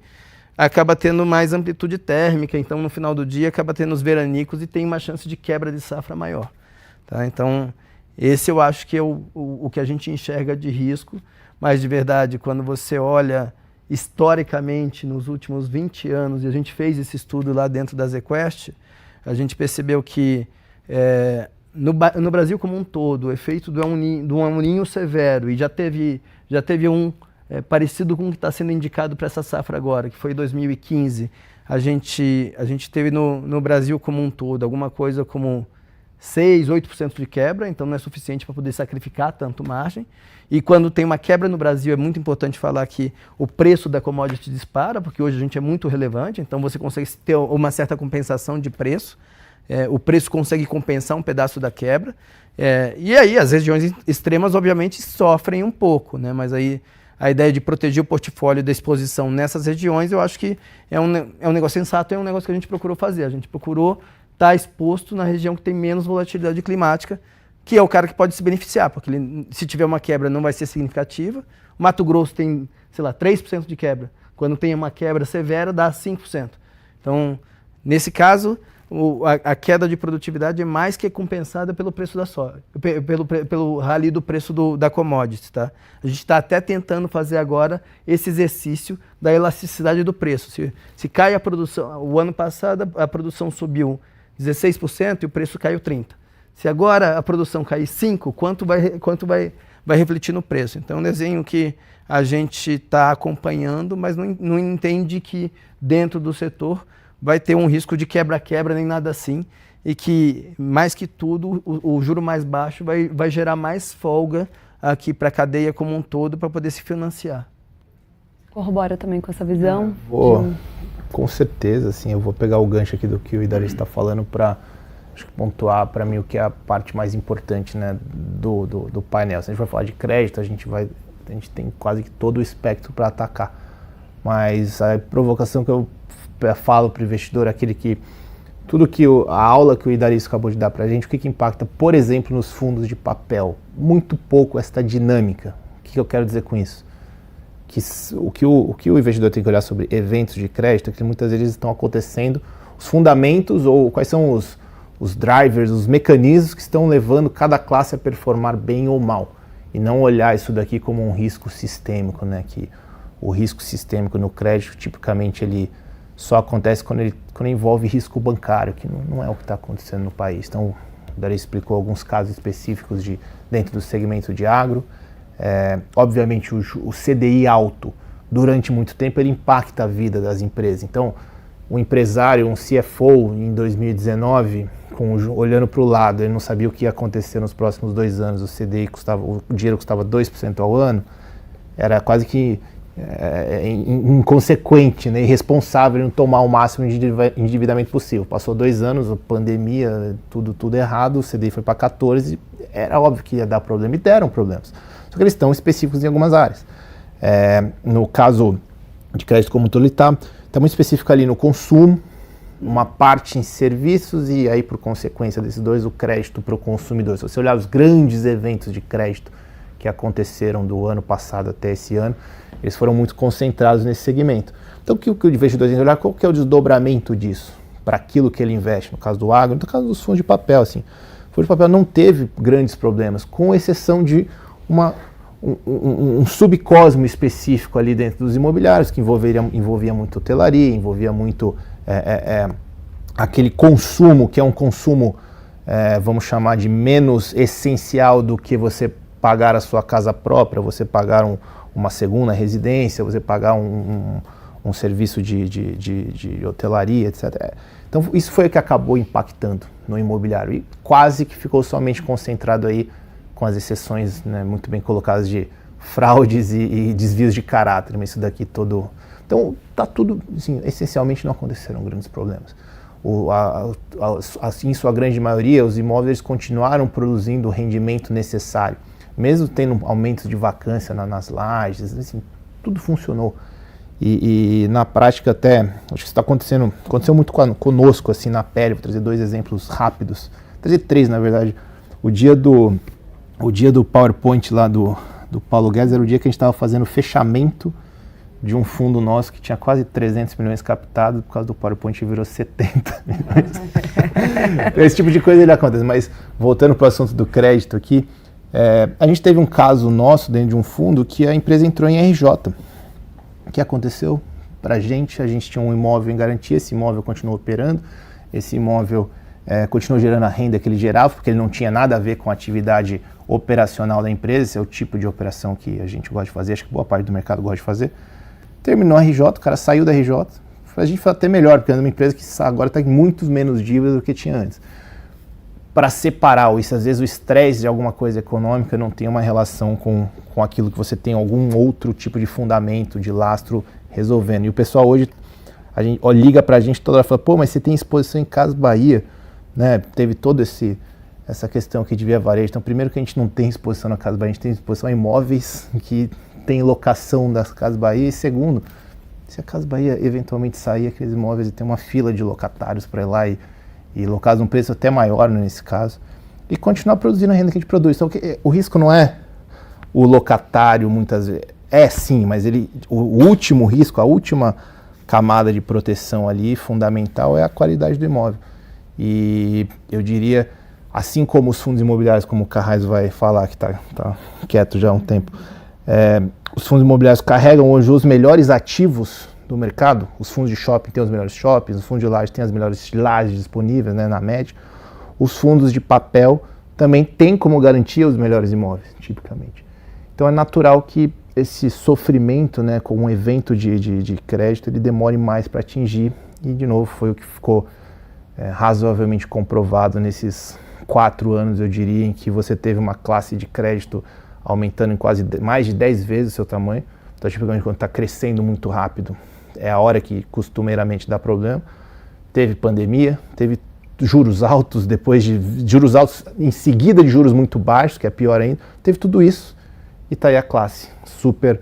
[SPEAKER 4] acaba tendo mais amplitude térmica, então no final do dia acaba tendo os veranicos e tem uma chance de quebra de safra maior, tá? Então esse eu acho que é o que a gente enxerga de risco, mas de verdade quando você olha historicamente nos últimos 20 anos, e a gente fez esse estudo lá dentro da ZQuest, a gente percebeu que no Brasil como um todo, o efeito do El Niño severo, e já teve um parecido com o que está sendo indicado para essa safra agora, que foi 2015. A gente teve no Brasil como um todo alguma coisa como 6, 8% de quebra, então não é suficiente para poder sacrificar tanto margem. E quando tem uma quebra no Brasil, é muito importante falar que o preço da commodity dispara, porque hoje a gente é muito relevante, então você consegue ter uma certa compensação de preço. O preço consegue compensar um pedaço da quebra. E aí as regiões extremas, obviamente, sofrem um pouco, né? Mas aí a ideia de proteger o portfólio da exposição nessas regiões, eu acho que é um negócio sensato, é um negócio que a gente procurou fazer. A gente procurou estar exposto na região que tem menos volatilidade climática, que é o cara que pode se beneficiar, porque se tiver uma quebra não vai ser significativa. O Mato Grosso tem, sei lá, 3% de quebra. Quando tem uma quebra severa, dá 5%. Então, nesse caso, a queda de produtividade é mais que compensada pelo preço da soja, pelo rally do preço da commodity, tá? A gente está até tentando fazer agora esse exercício da elasticidade do preço. Se cai a produção, o ano passado a produção subiu 16% e o preço caiu 30%. Se agora a produção cair 5%, quanto vai refletir no preço? Então é um desenho que a gente está acompanhando, mas não entende que dentro do setor vai ter um risco de quebra-quebra nem nada assim, e que, mais que tudo, o juro mais baixo vai gerar mais folga aqui para a cadeia como um todo para poder se financiar.
[SPEAKER 1] Corrobora também com essa visão?
[SPEAKER 2] Com certeza, assim, eu vou pegar o gancho aqui do que o Idari está falando para pontuar para mim o que é a parte mais importante, né, do painel. Se a gente vai falar de crédito, a gente tem quase que todo o espectro para atacar, mas a provocação que eu falo para o investidor é aquele que tudo que a aula que o Idaristo acabou de dar para a gente, o que impacta, por exemplo, nos fundos de papel, muito pouco esta dinâmica. O que eu quero dizer com isso? O que o investidor tem que olhar sobre eventos de crédito é que muitas vezes estão acontecendo os fundamentos ou quais são os drivers, os mecanismos que estão levando cada classe a performar bem ou mal, e não olhar isso daqui como um risco sistêmico, né? Que o risco sistêmico no crédito, tipicamente, ele só acontece quando envolve risco bancário, que não é o que está acontecendo no país. Então, o Dari explicou alguns casos específicos dentro do segmento de agro. Obviamente, o CDI alto, durante muito tempo, ele impacta a vida das empresas. Então, o empresário, um CFO, em 2019, olhando para o lado, ele não sabia o que ia acontecer nos próximos 2 anos, o dinheiro custava 2% ao ano, era quase que inconsequente, né, irresponsável em tomar o máximo de endividamento possível. Passou 2 anos, a pandemia, tudo errado, o CDI foi para 14, era óbvio que ia dar problema, e deram problemas. Só que eles estão específicos em algumas áreas. No caso de crédito como todo, ele está muito específico ali no consumo, uma parte em serviços e aí, por consequência desses dois, o crédito para o consumidor. Se você olhar os grandes eventos de crédito que aconteceram do ano passado até esse ano, eles foram muito concentrados nesse segmento. Então, o que o investidor tem que olhar, qual que é o desdobramento disso para aquilo que ele investe, no caso do agro, no caso dos fundos de papel, assim. O fundo de papel não teve grandes problemas, com exceção de um subcosmo específico ali dentro dos imobiliários, que envolvia muito hotelaria, envolvia muito aquele consumo, que é um consumo, vamos chamar de menos essencial do que você pagar a sua casa própria, você pagar uma segunda residência, você pagar um serviço de hotelaria, etc. Então isso foi o que acabou impactando no imobiliário e quase que ficou somente concentrado aí, com as exceções, né, muito bem colocadas, de fraudes e desvios de caráter, mas isso daqui todo... Então, tá tudo, assim, essencialmente não aconteceram grandes problemas. Assim, em sua grande maioria, os imóveis continuaram produzindo o rendimento necessário, mesmo tendo aumentos de vacância nas lajes, assim, tudo funcionou. E na prática até, acho que isso aconteceu muito conosco, assim, na pele. Vou trazer 2 exemplos rápidos, trazer 3, na verdade. O dia do PowerPoint lá do Paulo Guedes era o dia que a gente estava fazendo o fechamento de um fundo nosso que tinha quase 300 milhões captado, por causa do PowerPoint virou 70 milhões. Esse tipo de coisa ele acontece, mas voltando para o assunto do crédito aqui, a gente teve um caso nosso dentro de um fundo que a empresa entrou em RJ. O que aconteceu para a gente tinha um imóvel em garantia, esse imóvel continuou operando, esse imóvel continuou gerando a renda que ele gerava, porque ele não tinha nada a ver com a atividade operacional da empresa, esse é o tipo de operação que a gente gosta de fazer, acho que boa parte do mercado gosta de fazer. Terminou a RJ, o cara saiu da RJ, a gente foi até melhor, porque é uma empresa que agora está com muito menos dívida do que tinha antes. Para separar isso, às vezes o estresse de alguma coisa econômica não tem uma relação com aquilo que você tem algum outro tipo de fundamento, de lastro resolvendo. E o pessoal hoje liga para a gente toda hora e fala, pô, mas você tem exposição em Casas Bahia, né? Teve toda essa questão aqui de Via Varejo. Então, primeiro que a gente não tem exposição na Casas Bahia, a gente tem exposição a imóveis que tem locação das Casas Bahia. E segundo, se a Casas Bahia eventualmente sair aqueles imóveis e tem uma fila de locatários para ir lá e locar um preço até maior, né, nesse caso, e continuar produzindo a renda que a gente produz. Então, o risco não é o locatário, muitas vezes. É sim, mas o último risco, a última camada de proteção ali, fundamental, é a qualidade do imóvel. E eu diria, assim como os fundos imobiliários, como o Carraiz vai falar, que está quieto já há um tempo, os fundos imobiliários carregam hoje os melhores ativos do mercado. Os fundos de shopping têm os melhores shoppings, os fundos de laje têm as melhores lajes disponíveis, né, na média. Os fundos de papel também têm como garantia os melhores imóveis, tipicamente. Então é natural que esse sofrimento, né, com um evento de crédito, ele demore mais para atingir. E, de novo, foi o que ficou razoavelmente comprovado nesses 4 anos, eu diria, em que você teve uma classe de crédito aumentando em quase mais de 10 vezes o seu tamanho. Então, tipicamente, quando está crescendo muito rápido, é a hora que costumeiramente dá problema. Teve pandemia, teve juros altos, depois de juros altos em seguida de juros muito baixos, que é pior ainda. Teve tudo isso e está aí a classe super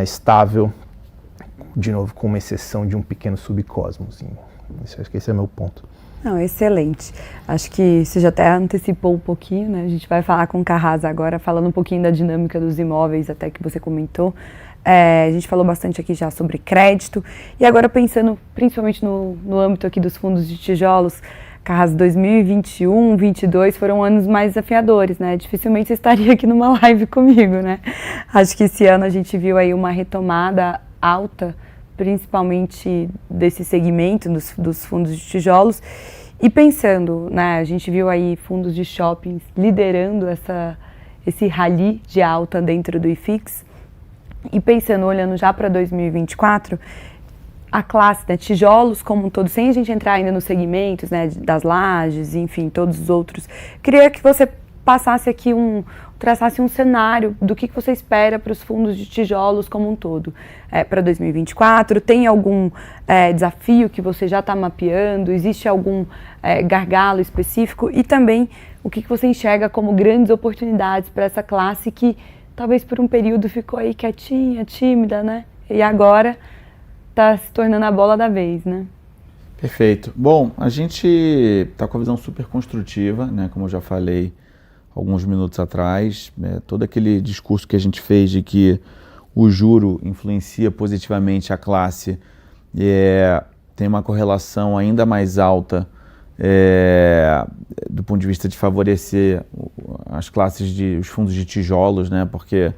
[SPEAKER 2] estável, de novo, com uma exceção de um pequeno subcosmos. Acho que esse é o meu ponto.
[SPEAKER 1] Não, excelente. Acho que você já até antecipou um pouquinho, né? A gente vai falar com o Carrasa agora, falando um pouquinho da dinâmica dos imóveis, até que você comentou. A gente falou bastante aqui já sobre crédito. E agora pensando principalmente no âmbito aqui dos fundos de tijolos, Carrasa, 2021, 2022 foram anos mais desafiadores, né? Dificilmente você estaria aqui numa live comigo, né? Acho que esse ano a gente viu aí uma retomada alta, principalmente desse segmento dos fundos de tijolos. E pensando, né, a gente viu aí fundos de shoppings liderando esse rally de alta dentro do IFIX. E pensando, olhando já para 2024, a classe, né, tijolos como um todo, sem a gente entrar ainda nos segmentos, né, das lajes, enfim, todos os outros, queria que você passasse aqui traçasse um cenário do que você espera para os fundos de tijolos como um todo. Para 2024, tem algum desafio que você já está mapeando? Existe algum gargalo específico? E também, o que você enxerga como grandes oportunidades para essa classe que talvez por um período ficou aí quietinha, tímida, né? E agora está se tornando a bola da vez, né?
[SPEAKER 3] Perfeito. Bom, a gente está com a visão super construtiva, né? Como eu já falei alguns minutos atrás, todo aquele discurso que a gente fez de que o juro influencia positivamente a classe, tem uma correlação ainda mais alta do ponto de vista de favorecer as classes os fundos de tijolos, né? Porque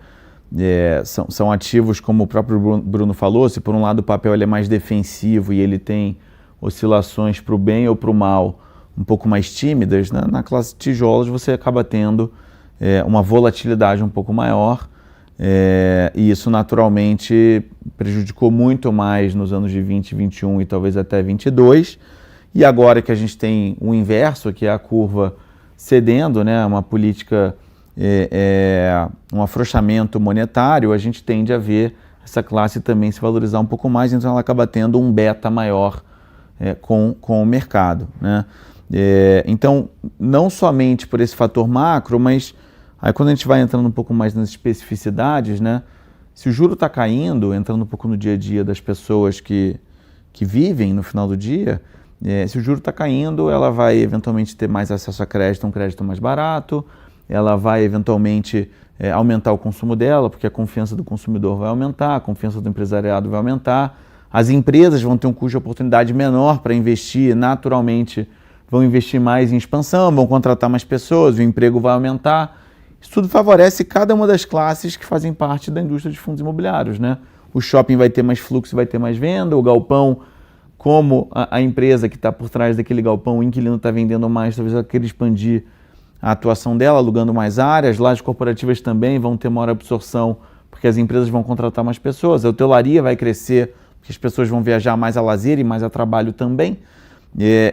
[SPEAKER 3] são ativos, como o próprio Bruno falou, se por um lado o papel ele é mais defensivo e ele tem oscilações para o bem ou para o mal um pouco mais tímidas, né? Na classe de tijolos você acaba tendo uma volatilidade um pouco maior, e isso naturalmente prejudicou muito mais nos anos de 20, 21 e talvez até 22, e agora que a gente tem o inverso, que é a curva cedendo, né? Uma política, um afrouxamento monetário, a gente tende a ver essa classe também se valorizar um pouco mais, então ela acaba tendo um beta maior com o mercado, né? Então, não somente por esse fator macro, mas aí quando a gente vai entrando um pouco mais nas especificidades, né? Se o juro está caindo, entrando um pouco no dia a dia das pessoas que vivem no final do dia, se o juro está caindo, ela vai eventualmente ter mais acesso a crédito, um crédito mais barato, ela vai eventualmente aumentar o consumo dela, porque a confiança do consumidor vai aumentar, a confiança do empresariado vai aumentar, as empresas vão ter um custo de oportunidade menor para investir, naturalmente vão investir mais em expansão, vão contratar mais pessoas, o emprego vai aumentar. Isso tudo favorece cada uma das classes que fazem parte da indústria de fundos imobiliários, né? O shopping vai ter mais fluxo, vai ter mais venda, o galpão, como a empresa que está por trás daquele galpão, o inquilino está vendendo mais, talvez ela queira expandir a atuação dela, alugando mais áreas. Lajes corporativas também vão ter maior absorção, porque as empresas vão contratar mais pessoas. A hotelaria vai crescer, porque as pessoas vão viajar mais a lazer e mais a trabalho também.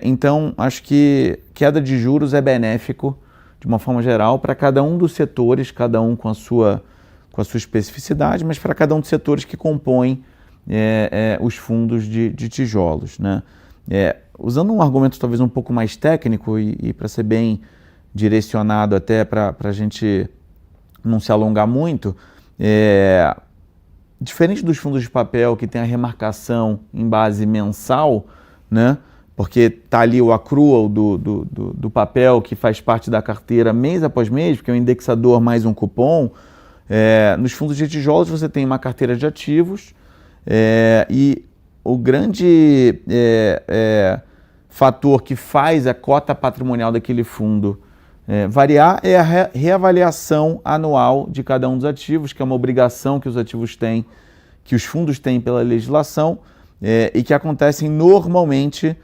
[SPEAKER 3] Então, acho que queda de juros é benéfico, de uma forma geral, para cada um dos setores, cada um com a sua especificidade, mas para cada um dos setores que compõem os fundos de tijolos, né? Usando um argumento talvez um pouco mais técnico e para ser bem direcionado até para a gente não se alongar muito, diferente dos fundos de papel que tem a remarcação em base mensal, né? Porque está ali o accrual do papel que faz parte da carteira mês após mês, porque é um indexador mais um cupom. Nos fundos de tijolos você tem uma carteira de ativos e o grande fator que faz a cota patrimonial daquele fundo variar é a reavaliação anual de cada um dos ativos, que é uma obrigação que os ativos têm, que os fundos têm pela legislação e que acontecem normalmente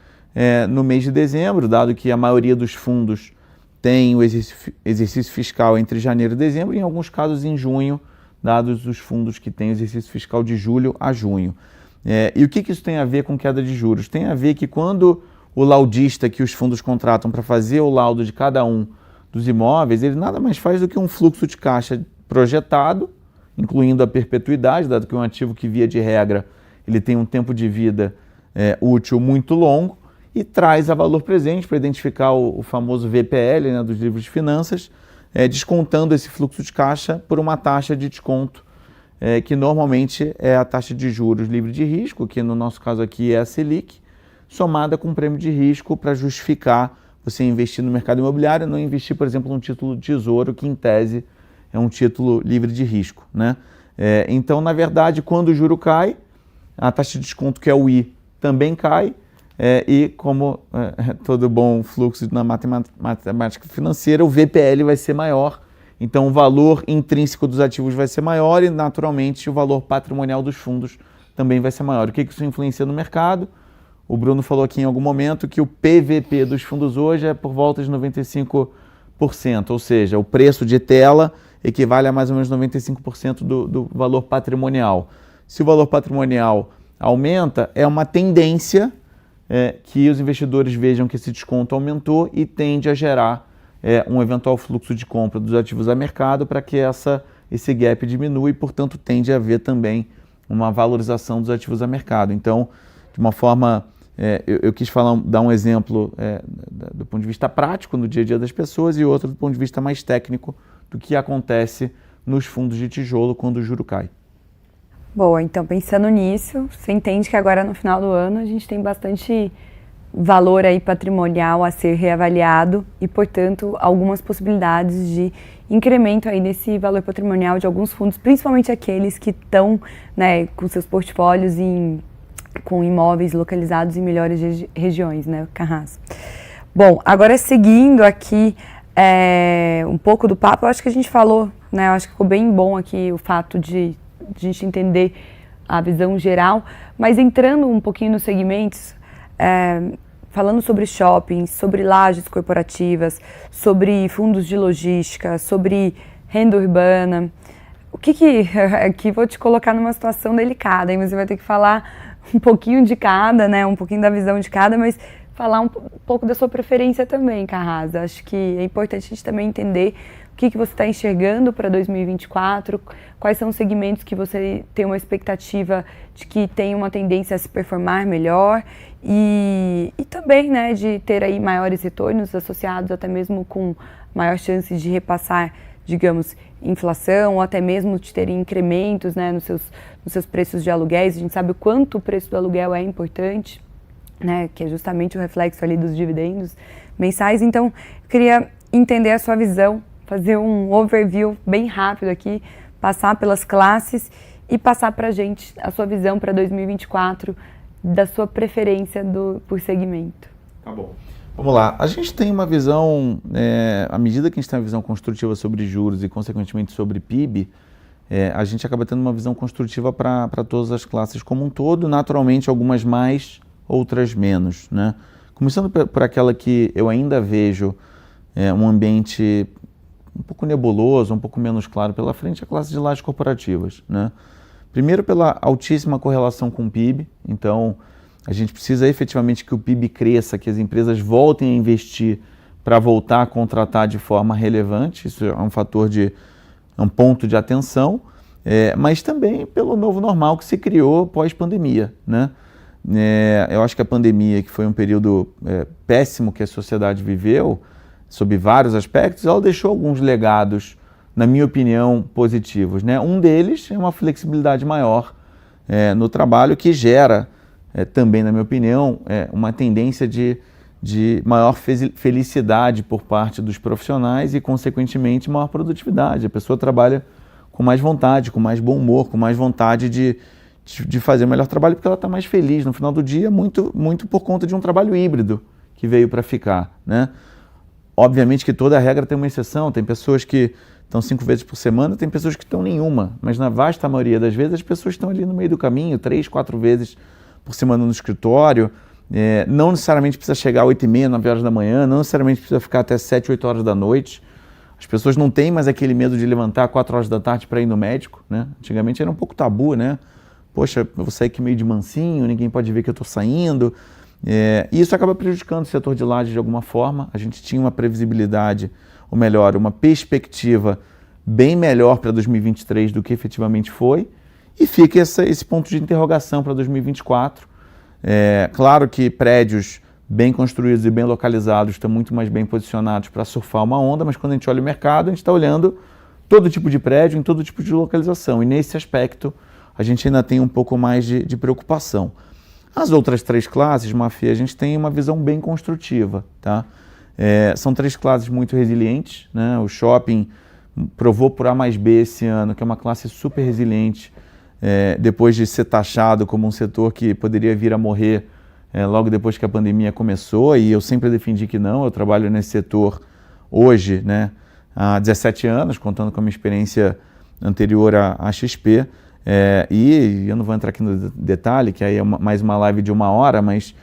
[SPEAKER 3] no mês de dezembro, dado que a maioria dos fundos tem o exercício fiscal entre janeiro e dezembro, e em alguns casos em junho, dados os fundos que têm o exercício fiscal de julho a junho. E o que isso tem a ver com queda de juros? Tem a ver que quando o laudista que os fundos contratam para fazer o laudo de cada um dos imóveis, ele nada mais faz do que um fluxo de caixa projetado, incluindo a perpetuidade, dado que um ativo que, via de regra, ele tem um tempo de vida útil muito longo, e traz a valor presente para identificar o famoso VPL, né, dos livros de finanças, descontando esse fluxo de caixa por uma taxa de desconto, que normalmente é a taxa de juros livre de risco, que no nosso caso aqui é a Selic, somada com um prêmio de risco para justificar você investir no mercado imobiliário, não investir, por exemplo, num título de tesouro, que em tese é um título livre de risco, né? Então, na verdade, quando o juro cai, a taxa de desconto, que é o I, também cai, e como todo bom fluxo na matemática financeira, o VPL vai ser maior, então o valor intrínseco dos ativos vai ser maior e, naturalmente, o valor patrimonial dos fundos também vai ser maior. O que isso influencia no mercado? O Bruno falou aqui em algum momento que o PVP dos fundos hoje é por volta de 95%, ou seja, o preço de tela equivale a mais ou menos 95% do valor patrimonial. Se o valor patrimonial aumenta, é uma tendência que os investidores vejam que esse desconto aumentou e tende a gerar um eventual fluxo de compra dos ativos a mercado para que esse gap diminua e, portanto, tende a haver também uma valorização dos ativos a mercado. Então, de uma forma, eu quis dar um exemplo do ponto de vista prático no dia a dia das pessoas e outro do ponto de vista mais técnico do que acontece nos fundos de tijolo quando o juro cai.
[SPEAKER 1] Boa, então pensando nisso, você entende que agora no final do ano a gente tem bastante valor aí patrimonial a ser reavaliado e, portanto, algumas possibilidades de incremento aí desse valor patrimonial de alguns fundos, principalmente aqueles que estão, né, com seus portfólios com imóveis localizados em melhores regiões, né, Carrasco. Bom, agora seguindo aqui um pouco do papo, eu acho que a gente falou, né, eu acho que ficou bem bom aqui o fato de a gente entender a visão geral, mas entrando um pouquinho nos segmentos, falando sobre shoppings, sobre lajes corporativas, sobre fundos de logística, sobre renda urbana, aqui vou te colocar numa situação delicada, hein? Você vai ter que falar um pouquinho de cada, né, um pouquinho da visão de cada, mas falar um pouco da sua preferência também, Carrasa. Acho que é importante a gente também entender o que você está enxergando para 2024, quais são os segmentos que você tem uma expectativa de que tem uma tendência a se performar melhor e também, né, de ter aí maiores retornos associados até mesmo com maior chance de repassar, digamos, inflação ou até mesmo de terem incrementos, né, nos seus preços de aluguéis. A gente sabe o quanto o preço do aluguel é importante, né, que é justamente o reflexo ali dos dividendos mensais. Então, eu queria entender a sua visão, fazer um overview bem rápido aqui, passar pelas classes e passar para a gente a sua visão para 2024, da sua preferência por segmento.
[SPEAKER 3] Tá bom. Vamos lá. A gente tem uma visão, à medida que a gente tem uma visão construtiva sobre juros e, consequentemente, sobre PIB, a gente acaba tendo uma visão construtiva para todas as classes como um todo, naturalmente algumas mais, outras menos, né? Começando por aquela que eu ainda vejo um ambiente um pouco nebuloso, um pouco menos claro pela frente, a classe de lajes corporativas, né? Primeiro pela altíssima correlação com o PIB, então a gente precisa efetivamente que o PIB cresça, que as empresas voltem a investir para voltar a contratar de forma relevante, isso é um fator um ponto de atenção, mas também pelo novo normal que se criou pós-pandemia, né? Eu acho que a pandemia, que foi um período péssimo que a sociedade viveu, sob vários aspectos, ela deixou alguns legados, na minha opinião, positivos, né? Um deles é uma flexibilidade maior no trabalho, que gera, também, na minha opinião, uma tendência de maior felicidade por parte dos profissionais e, consequentemente, maior produtividade. A pessoa trabalha com mais vontade, com mais bom humor, com mais vontade de fazer o melhor trabalho, porque ela está mais feliz no final do dia, muito, muito por conta de um trabalho híbrido que veio para ficar, né? Obviamente que toda regra tem uma exceção, tem pessoas que estão 5 vezes por semana, tem pessoas que estão nenhuma, mas na vasta maioria das vezes as pessoas estão ali no meio do caminho, 3, 4 vezes por semana no escritório, não necessariamente precisa chegar às 8h30, 9 horas da manhã, não necessariamente precisa ficar até 7, 8 horas da noite. As pessoas não têm mais aquele medo de levantar 4 horas da tarde para ir no médico, né? Antigamente era um pouco tabu, né? Poxa, eu vou sair aqui meio de mansinho, ninguém pode ver que eu estou saindo. E isso acaba prejudicando o setor de lajes de alguma forma. A gente tinha uma previsibilidade, ou melhor, uma perspectiva bem melhor para 2023 do que efetivamente foi, e fica esse ponto de interrogação para 2024. Claro que prédios bem construídos e bem localizados estão muito mais bem posicionados para surfar uma onda, mas quando a gente olha o mercado, a gente está olhando todo tipo de prédio, em todo tipo de localização, e nesse aspecto a gente ainda tem um pouco mais de preocupação. As outras 3 classes, Mafia, a gente tem uma visão bem construtiva, tá? São 3 classes muito resilientes, né? O shopping provou por A mais B esse ano, que é uma classe super resiliente, depois de ser taxado como um setor que poderia vir a morrer logo depois que a pandemia começou, e eu sempre defendi que não. Eu trabalho nesse setor hoje, né, há 17 anos, contando com a minha experiência anterior à XP, e eu não vou entrar aqui no detalhe, que aí é mais uma live de 1 hora, mas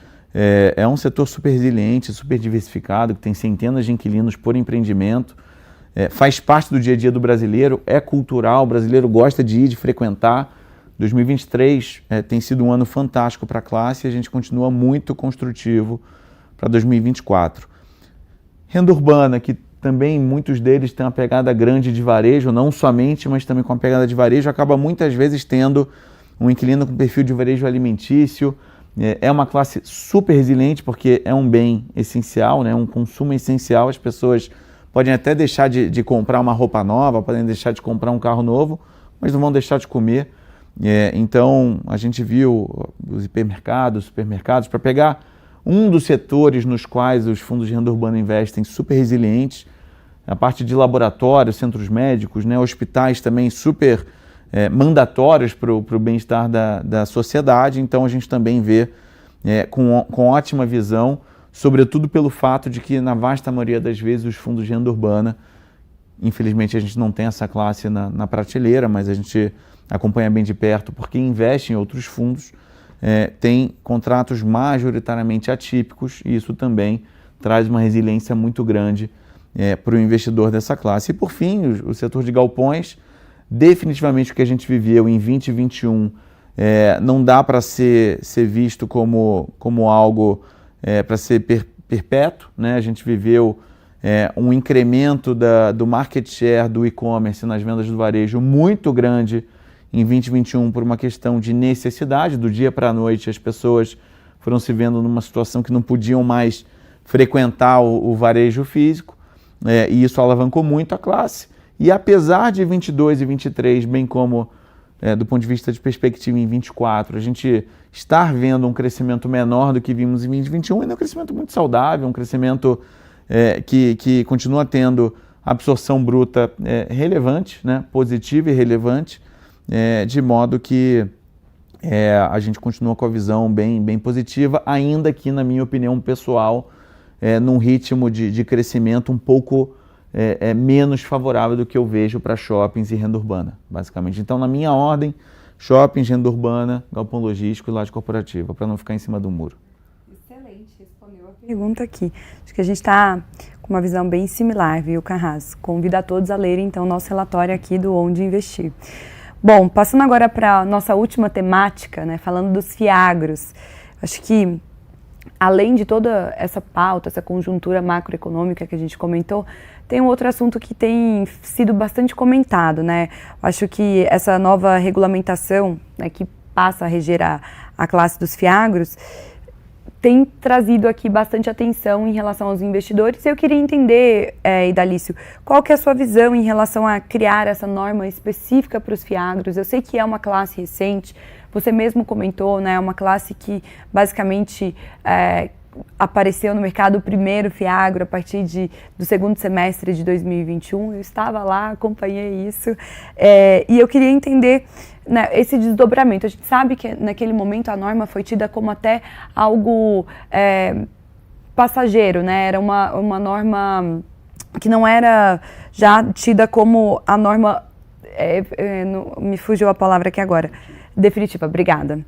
[SPEAKER 3] é um setor super resiliente, super diversificado, que tem centenas de inquilinos por empreendimento, faz parte do dia a dia do brasileiro, é cultural, o brasileiro gosta de ir, de frequentar. 2023 tem sido um ano fantástico para a classe, e a gente continua muito construtivo para 2024. Renda urbana, que também muitos deles têm uma pegada grande de varejo, não somente, mas também com a pegada de varejo, acaba muitas vezes tendo um inquilino com perfil de varejo alimentício. É uma classe super resiliente, porque é um bem essencial, né? Um consumo essencial. As pessoas podem até deixar de comprar uma roupa nova, podem deixar de comprar um carro novo, mas não vão deixar de comer. Então, a gente viu os hipermercados, supermercados, para pegar um dos setores nos quais os fundos de renda urbana investem, super resilientes, a parte de laboratórios, centros médicos, né, hospitais também super mandatórios para o bem-estar da sociedade. Então, a gente também vê com ótima visão, sobretudo pelo fato de que, na vasta maioria das vezes, os fundos de renda urbana, infelizmente a gente não tem essa classe na prateleira, mas a gente acompanha bem de perto, porque investe em outros fundos, tem contratos majoritariamente atípicos, e isso também traz uma resiliência muito grande para o investidor dessa classe. E por fim, o setor de galpões, definitivamente o que a gente viveu em 2021 não dá para ser visto como algo para ser perpétuo, né? A gente viveu um incremento do market share do e-commerce nas vendas do varejo muito grande em 2021 por uma questão de necessidade. Do dia para a noite as pessoas foram se vendo numa situação que não podiam mais frequentar o varejo físico, e isso alavancou muito a classe. E apesar de 22 e 23, bem como do ponto de vista de perspectiva em 24, a gente estar vendo um crescimento menor do que vimos em 2021, ainda é um crescimento muito saudável, um crescimento que continua tendo absorção bruta relevante, né, positiva e relevante, de modo que a gente continua com a visão bem positiva, ainda que, na minha opinião pessoal, num ritmo de crescimento um pouco menos favorável do que eu vejo para shoppings e renda urbana, basicamente. Então, na minha ordem, shoppings, renda urbana, galpão logístico e laje corporativa, para não ficar em cima do muro.
[SPEAKER 1] Excelente, respondeu a pergunta aqui. Acho que a gente está com uma visão bem similar, viu, Carrasco? Convido a todos a lerem, então, nosso relatório aqui do Onde Investir. Bom, passando agora para a nossa última temática, né, falando dos fiagros. Acho que, além de toda essa pauta, essa conjuntura macroeconômica que a gente comentou, tem um outro assunto que tem sido bastante comentado, né? Acho que essa nova regulamentação, né, que passa a reger a classe dos fiagros, tem trazido aqui bastante atenção em relação aos investidores. Eu queria entender, Idalício, qual que é a sua visão em relação a criar essa norma específica para os fiagros? Eu sei que é uma classe recente, você mesmo comentou, né, é uma classe que basicamente apareceu no mercado o primeiro fiagro a partir do segundo semestre de 2021. Eu estava lá, acompanhei isso, e eu queria entender, né, esse desdobramento. A gente sabe que naquele momento a norma foi tida como até algo passageiro, né? Era uma norma que não era já tida como a norma, me fugiu a palavra aqui agora, definitiva, obrigada.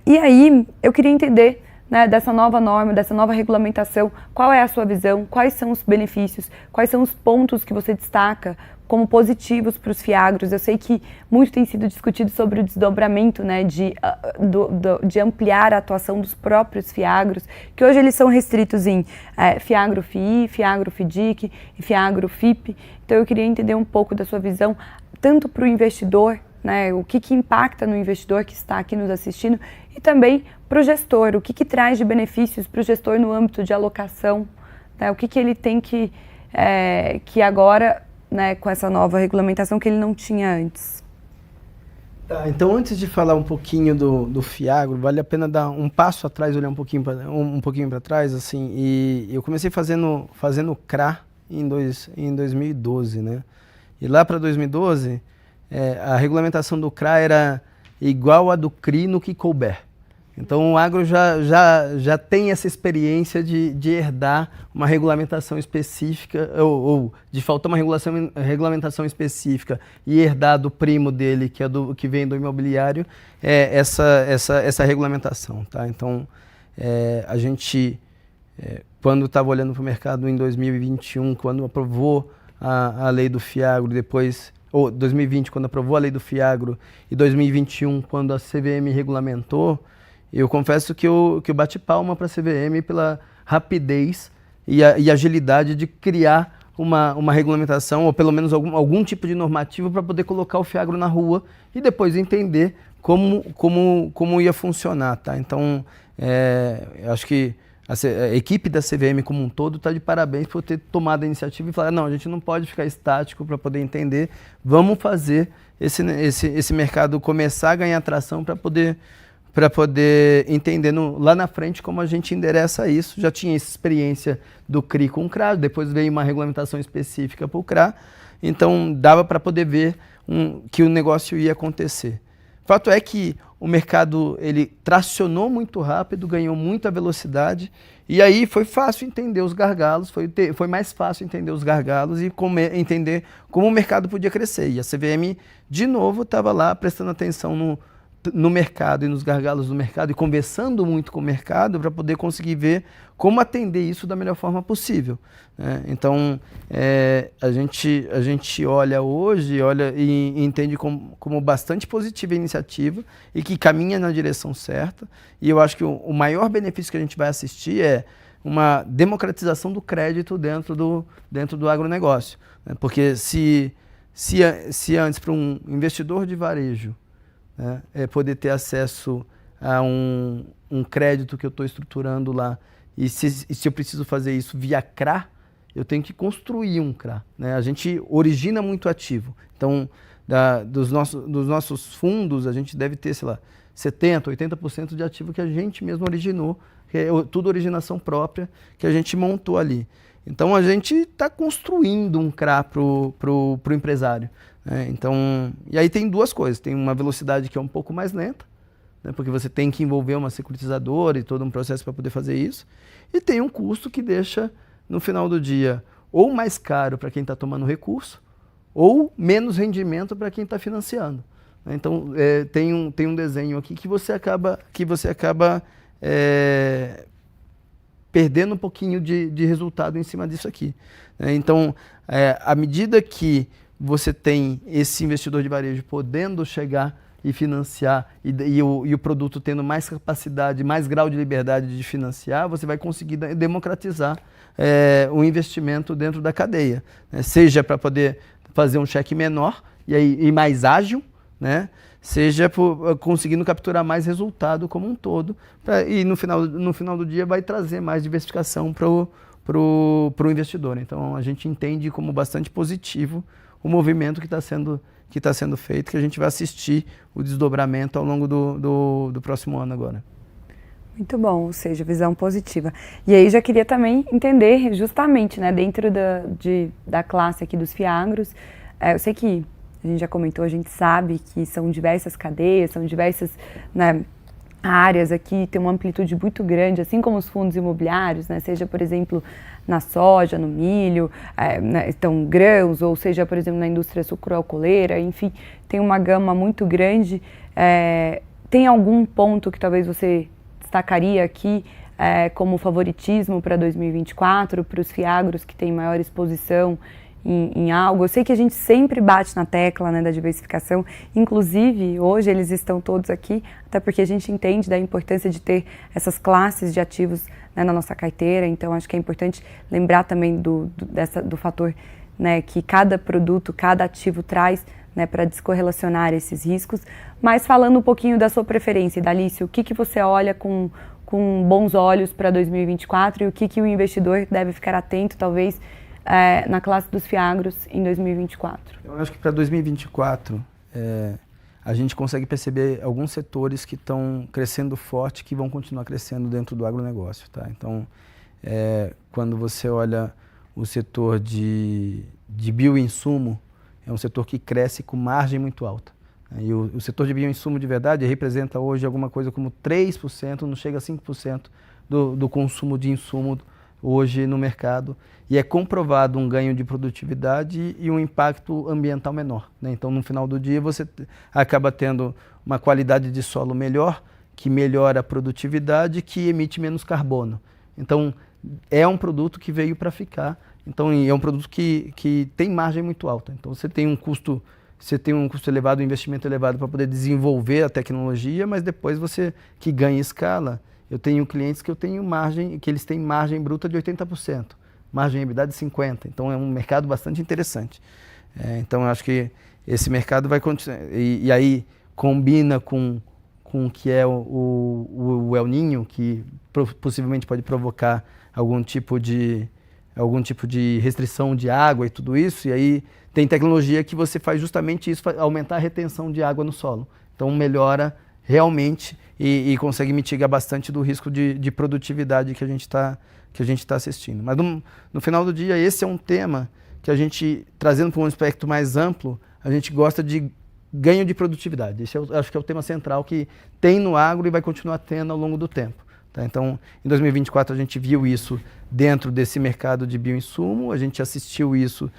[SPEAKER 1] E aí eu queria entender, né, dessa nova norma, dessa nova regulamentação, qual é a sua visão, quais são os benefícios, quais são os pontos que você destaca como positivos para os fiagros. Eu sei que muito tem sido discutido sobre o desdobramento, né, de ampliar a atuação dos próprios fiagros, que hoje eles são restritos em fiagro FII, fiagro FIDIC e fiagro FIP. Então eu queria entender um pouco da sua visão, tanto para o investidor, né, o que impacta no investidor que está aqui nos assistindo, e também para o gestor, o que traz de benefícios para o gestor no âmbito de alocação, né, o que ele tem que agora, né, com essa nova regulamentação que ele não tinha antes.
[SPEAKER 4] Tá, então antes de falar um pouquinho do fiagro, vale a pena dar um passo atrás, olhar um pouquinho para trás, assim, e eu comecei fazendo CRA em 2012, né, e lá para 2012, a regulamentação do CRA era igual a do CRI no que couber. Então o agro já tem essa experiência de herdar uma regulamentação específica, ou de faltar uma regulamentação específica e herdar do primo dele, que vem do imobiliário, essa regulamentação. Tá? Então a gente, quando estava olhando para o mercado em 2021, quando aprovou a lei do fiagro, depois... ou 2020, quando aprovou a lei do fiagro, e 2021, quando a CVM regulamentou, eu confesso que eu bati palma para a CVM pela rapidez e agilidade de criar uma regulamentação, ou pelo menos algum tipo de normativo para poder colocar o fiagro na rua e depois entender como ia funcionar. Tá? Então, eu acho que a equipe da CVM como um todo está de parabéns por ter tomado a iniciativa e falar, não, a gente não pode ficar estático para poder entender, vamos fazer esse mercado começar a ganhar tração para poder entender lá na frente como a gente endereça isso. Já tinha essa experiência do CRI com o CRA, depois veio uma regulamentação específica para o CRA, então dava para poder ver que o negócio ia acontecer. Fato é que o mercado ele tracionou muito rápido, ganhou muita velocidade, e aí foi fácil entender os gargalos, foi mais fácil entender os gargalos e entender como o mercado podia crescer. E a CVM, de novo, estava lá prestando atenção no mercado e nos gargalos do mercado e conversando muito com o mercado para poder conseguir ver como atender isso da melhor forma possível. Né? Então, a gente olha hoje e entende como bastante positiva a iniciativa e que caminha na direção certa. E eu acho que o maior benefício que a gente vai assistir é uma democratização do crédito dentro do agronegócio. Né? Porque se antes para um investidor de varejo, né, poder ter acesso a um crédito que eu estou estruturando lá, e se eu preciso fazer isso via CRA, eu tenho que construir um CRA. Né? A gente origina muito ativo. Então, dos nossos fundos, a gente deve ter, sei lá, 70%, 80% de ativo que a gente mesmo originou, que é tudo originação própria, que a gente montou ali. Então, a gente está construindo um CRA para o empresário. Então, e aí tem duas coisas, tem uma velocidade que é um pouco mais lenta, né, porque você tem que envolver uma securitizadora e todo um processo para poder fazer isso, e tem um custo que deixa, no final do dia, ou mais caro para quem está tomando recurso, ou menos rendimento para quem está financiando. Então, tem um desenho aqui que você acaba perdendo um pouquinho de resultado em cima disso aqui. Então, à medida que você tem esse investidor de varejo podendo chegar e financiar e o produto tendo mais capacidade, mais grau de liberdade de financiar, você vai conseguir democratizar o investimento dentro da cadeia, né? Seja para poder fazer um cheque menor e mais ágil, né? Seja conseguindo capturar mais resultado como um todo, e no final do dia vai trazer mais diversificação para o investidor. Então a gente entende como bastante positivo o movimento que está sendo feito, que a gente vai assistir o desdobramento ao longo do próximo ano agora.
[SPEAKER 1] Muito bom, ou seja, visão positiva. E aí já queria também entender justamente, né, dentro da classe aqui dos fiagros, eu sei que a gente já comentou, a gente sabe que são diversas cadeias, são diversas, né, áreas aqui, tem uma amplitude muito grande, assim como os fundos imobiliários, né, seja, por exemplo, na soja, no milho, né, então grãos, ou seja, por exemplo, na indústria sucroalcooleira, enfim, tem uma gama muito grande. Tem algum ponto que talvez você destacaria aqui como favoritismo para 2024, para os fiagros que têm maior exposição em algo? Eu sei que a gente sempre bate na tecla, né, da diversificação, inclusive hoje eles estão todos aqui, até porque a gente entende da importância de ter essas classes de ativos, né, na nossa carteira. Então acho que é importante lembrar também do fator, né, que cada produto, cada ativo traz, né, para descorrelacionar esses riscos. Mas falando um pouquinho da sua preferência, Dalício, o que você olha com bons olhos para 2024 e o que o investidor deve ficar atento, talvez, na classe dos fiagros em 2024?
[SPEAKER 4] Eu acho que para 2024 a gente consegue perceber alguns setores que estão crescendo forte, que vão continuar crescendo dentro do agronegócio, tá? Então, quando você olha o setor de bioinsumo, é um setor que cresce com margem muito alta. E o setor de bioinsumo de verdade representa hoje alguma coisa como 3%, não chega a 5% do consumo de insumo hoje no mercado. E é comprovado um ganho de produtividade e um impacto ambiental menor, né? Então, no final do dia, você acaba tendo uma qualidade de solo melhor, que melhora a produtividade, que emite menos carbono. Então, é um produto que veio para ficar. Então, é um produto que tem margem muito alta. Então, você tem um custo elevado, um investimento elevado para poder desenvolver a tecnologia, mas depois você que ganha escala. Eu tenho clientes que eles têm margem bruta de 80%, margem EBITDA de 50%. Então, é um mercado bastante interessante. Então, eu acho que esse mercado vai continuar. E aí combina com o que é o El Niño, que possivelmente pode provocar algum tipo de restrição de água e tudo isso, e aí tem tecnologia que você faz justamente isso, aumentar a retenção de água no solo. Então melhora realmente e consegue mitigar bastante do risco de produtividade que a gente está assistindo. Mas no final do dia, esse é um tema que a gente, trazendo para um aspecto mais amplo, a gente gosta de ganho de produtividade. Esse acho que é o tema central que tem no agro e vai continuar tendo ao longo do tempo. Tá? Então, em 2024 a gente viu isso dentro desse mercado de bioinsumo, a gente assistiu isso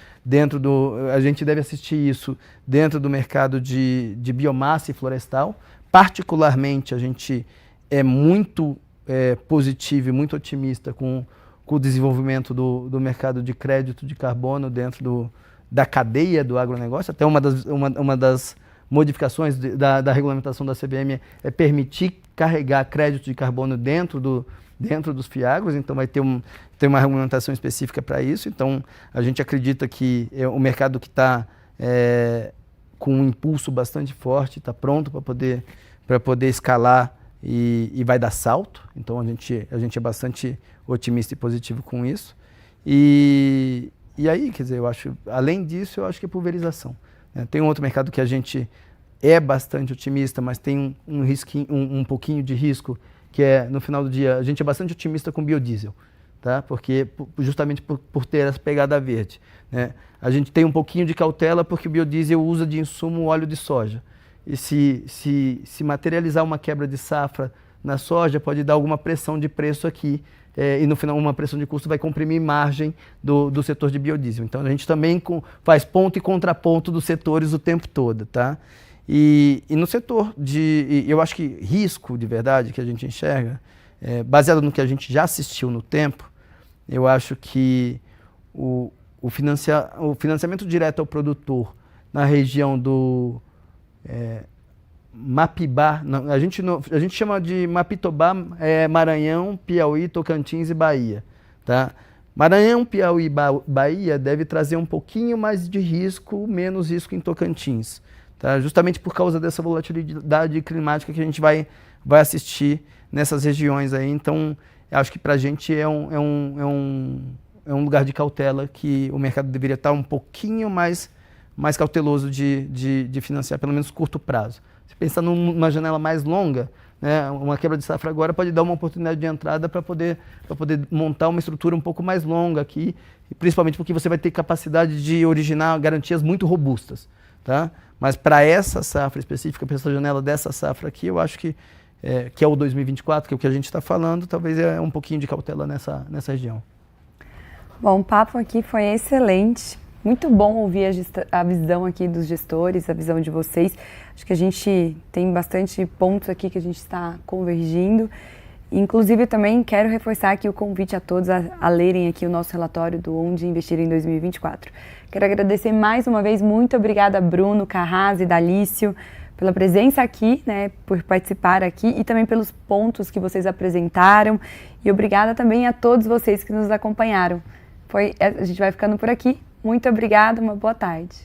[SPEAKER 4] a gente deve assistir isso dentro do mercado de biomassa e florestal. Particularmente, a gente é muito positivo e muito otimista com o desenvolvimento do mercado de crédito de carbono dentro da cadeia do agronegócio. Até uma das modificações da regulamentação da CVM é permitir carregar crédito de carbono dentro dos fiagros, então vai ter uma regulamentação específica para isso. Então a gente acredita que é um mercado que está com um impulso bastante forte, está pronto para poder escalar e vai dar salto. Então a gente é bastante otimista e positivo com isso. E aí, quer dizer, eu acho, além disso, eu acho que é pulverização. Tem um outro mercado que a gente é bastante otimista, mas tem um pouquinho de risco, que é, no final do dia, a gente é bastante otimista com biodiesel, tá? Porque justamente por ter essa pegada verde, né? A gente tem um pouquinho de cautela porque o biodiesel usa de insumo óleo de soja. E se materializar uma quebra de safra na soja, pode dar alguma pressão de preço aqui, e no final uma pressão de custo vai comprimir margem do setor de biodiesel. Então a gente também faz ponto e contraponto dos setores o tempo todo, tá? E no setor eu acho que risco de verdade que a gente enxerga baseado no que a gente já assistiu no tempo, eu acho que o financiamento direto ao produtor na região do Mapibá, a gente chama de Mapitobá, Maranhão, Piauí, Tocantins e Bahia. Tá? Maranhão, Piauí e Bahia deve trazer um pouquinho mais de risco, menos risco em Tocantins. Tá? Justamente por causa dessa volatilidade climática que a gente vai assistir nessas regiões aí. Então, eu acho que para a gente é um lugar de cautela que o mercado deveria estar um pouquinho mais cauteloso de financiar, pelo menos curto prazo. Se pensar numa janela mais longa, né, uma quebra de safra agora pode dar uma oportunidade de entrada para poder montar uma estrutura um pouco mais longa aqui, e principalmente porque você vai ter capacidade de originar garantias muito robustas. Tá? Mas para essa safra específica, para essa janela dessa safra aqui, eu acho que é o 2024, que é o que a gente está falando, talvez é um pouquinho de cautela nessa região.
[SPEAKER 1] Bom, o papo aqui foi excelente. Muito bom ouvir a visão aqui dos gestores, a visão de vocês. Acho que a gente tem bastante pontos aqui que a gente está convergindo. Inclusive, também quero reforçar aqui o convite a todos a lerem aqui o nosso relatório do Onde Investir em 2024. Quero agradecer mais uma vez, muito obrigada Bruno, Carraz e Dalício pela presença aqui, né, por participar aqui e também pelos pontos que vocês apresentaram. E obrigada também a todos vocês que nos acompanharam. A gente vai ficando por aqui. Muito obrigada, uma boa tarde.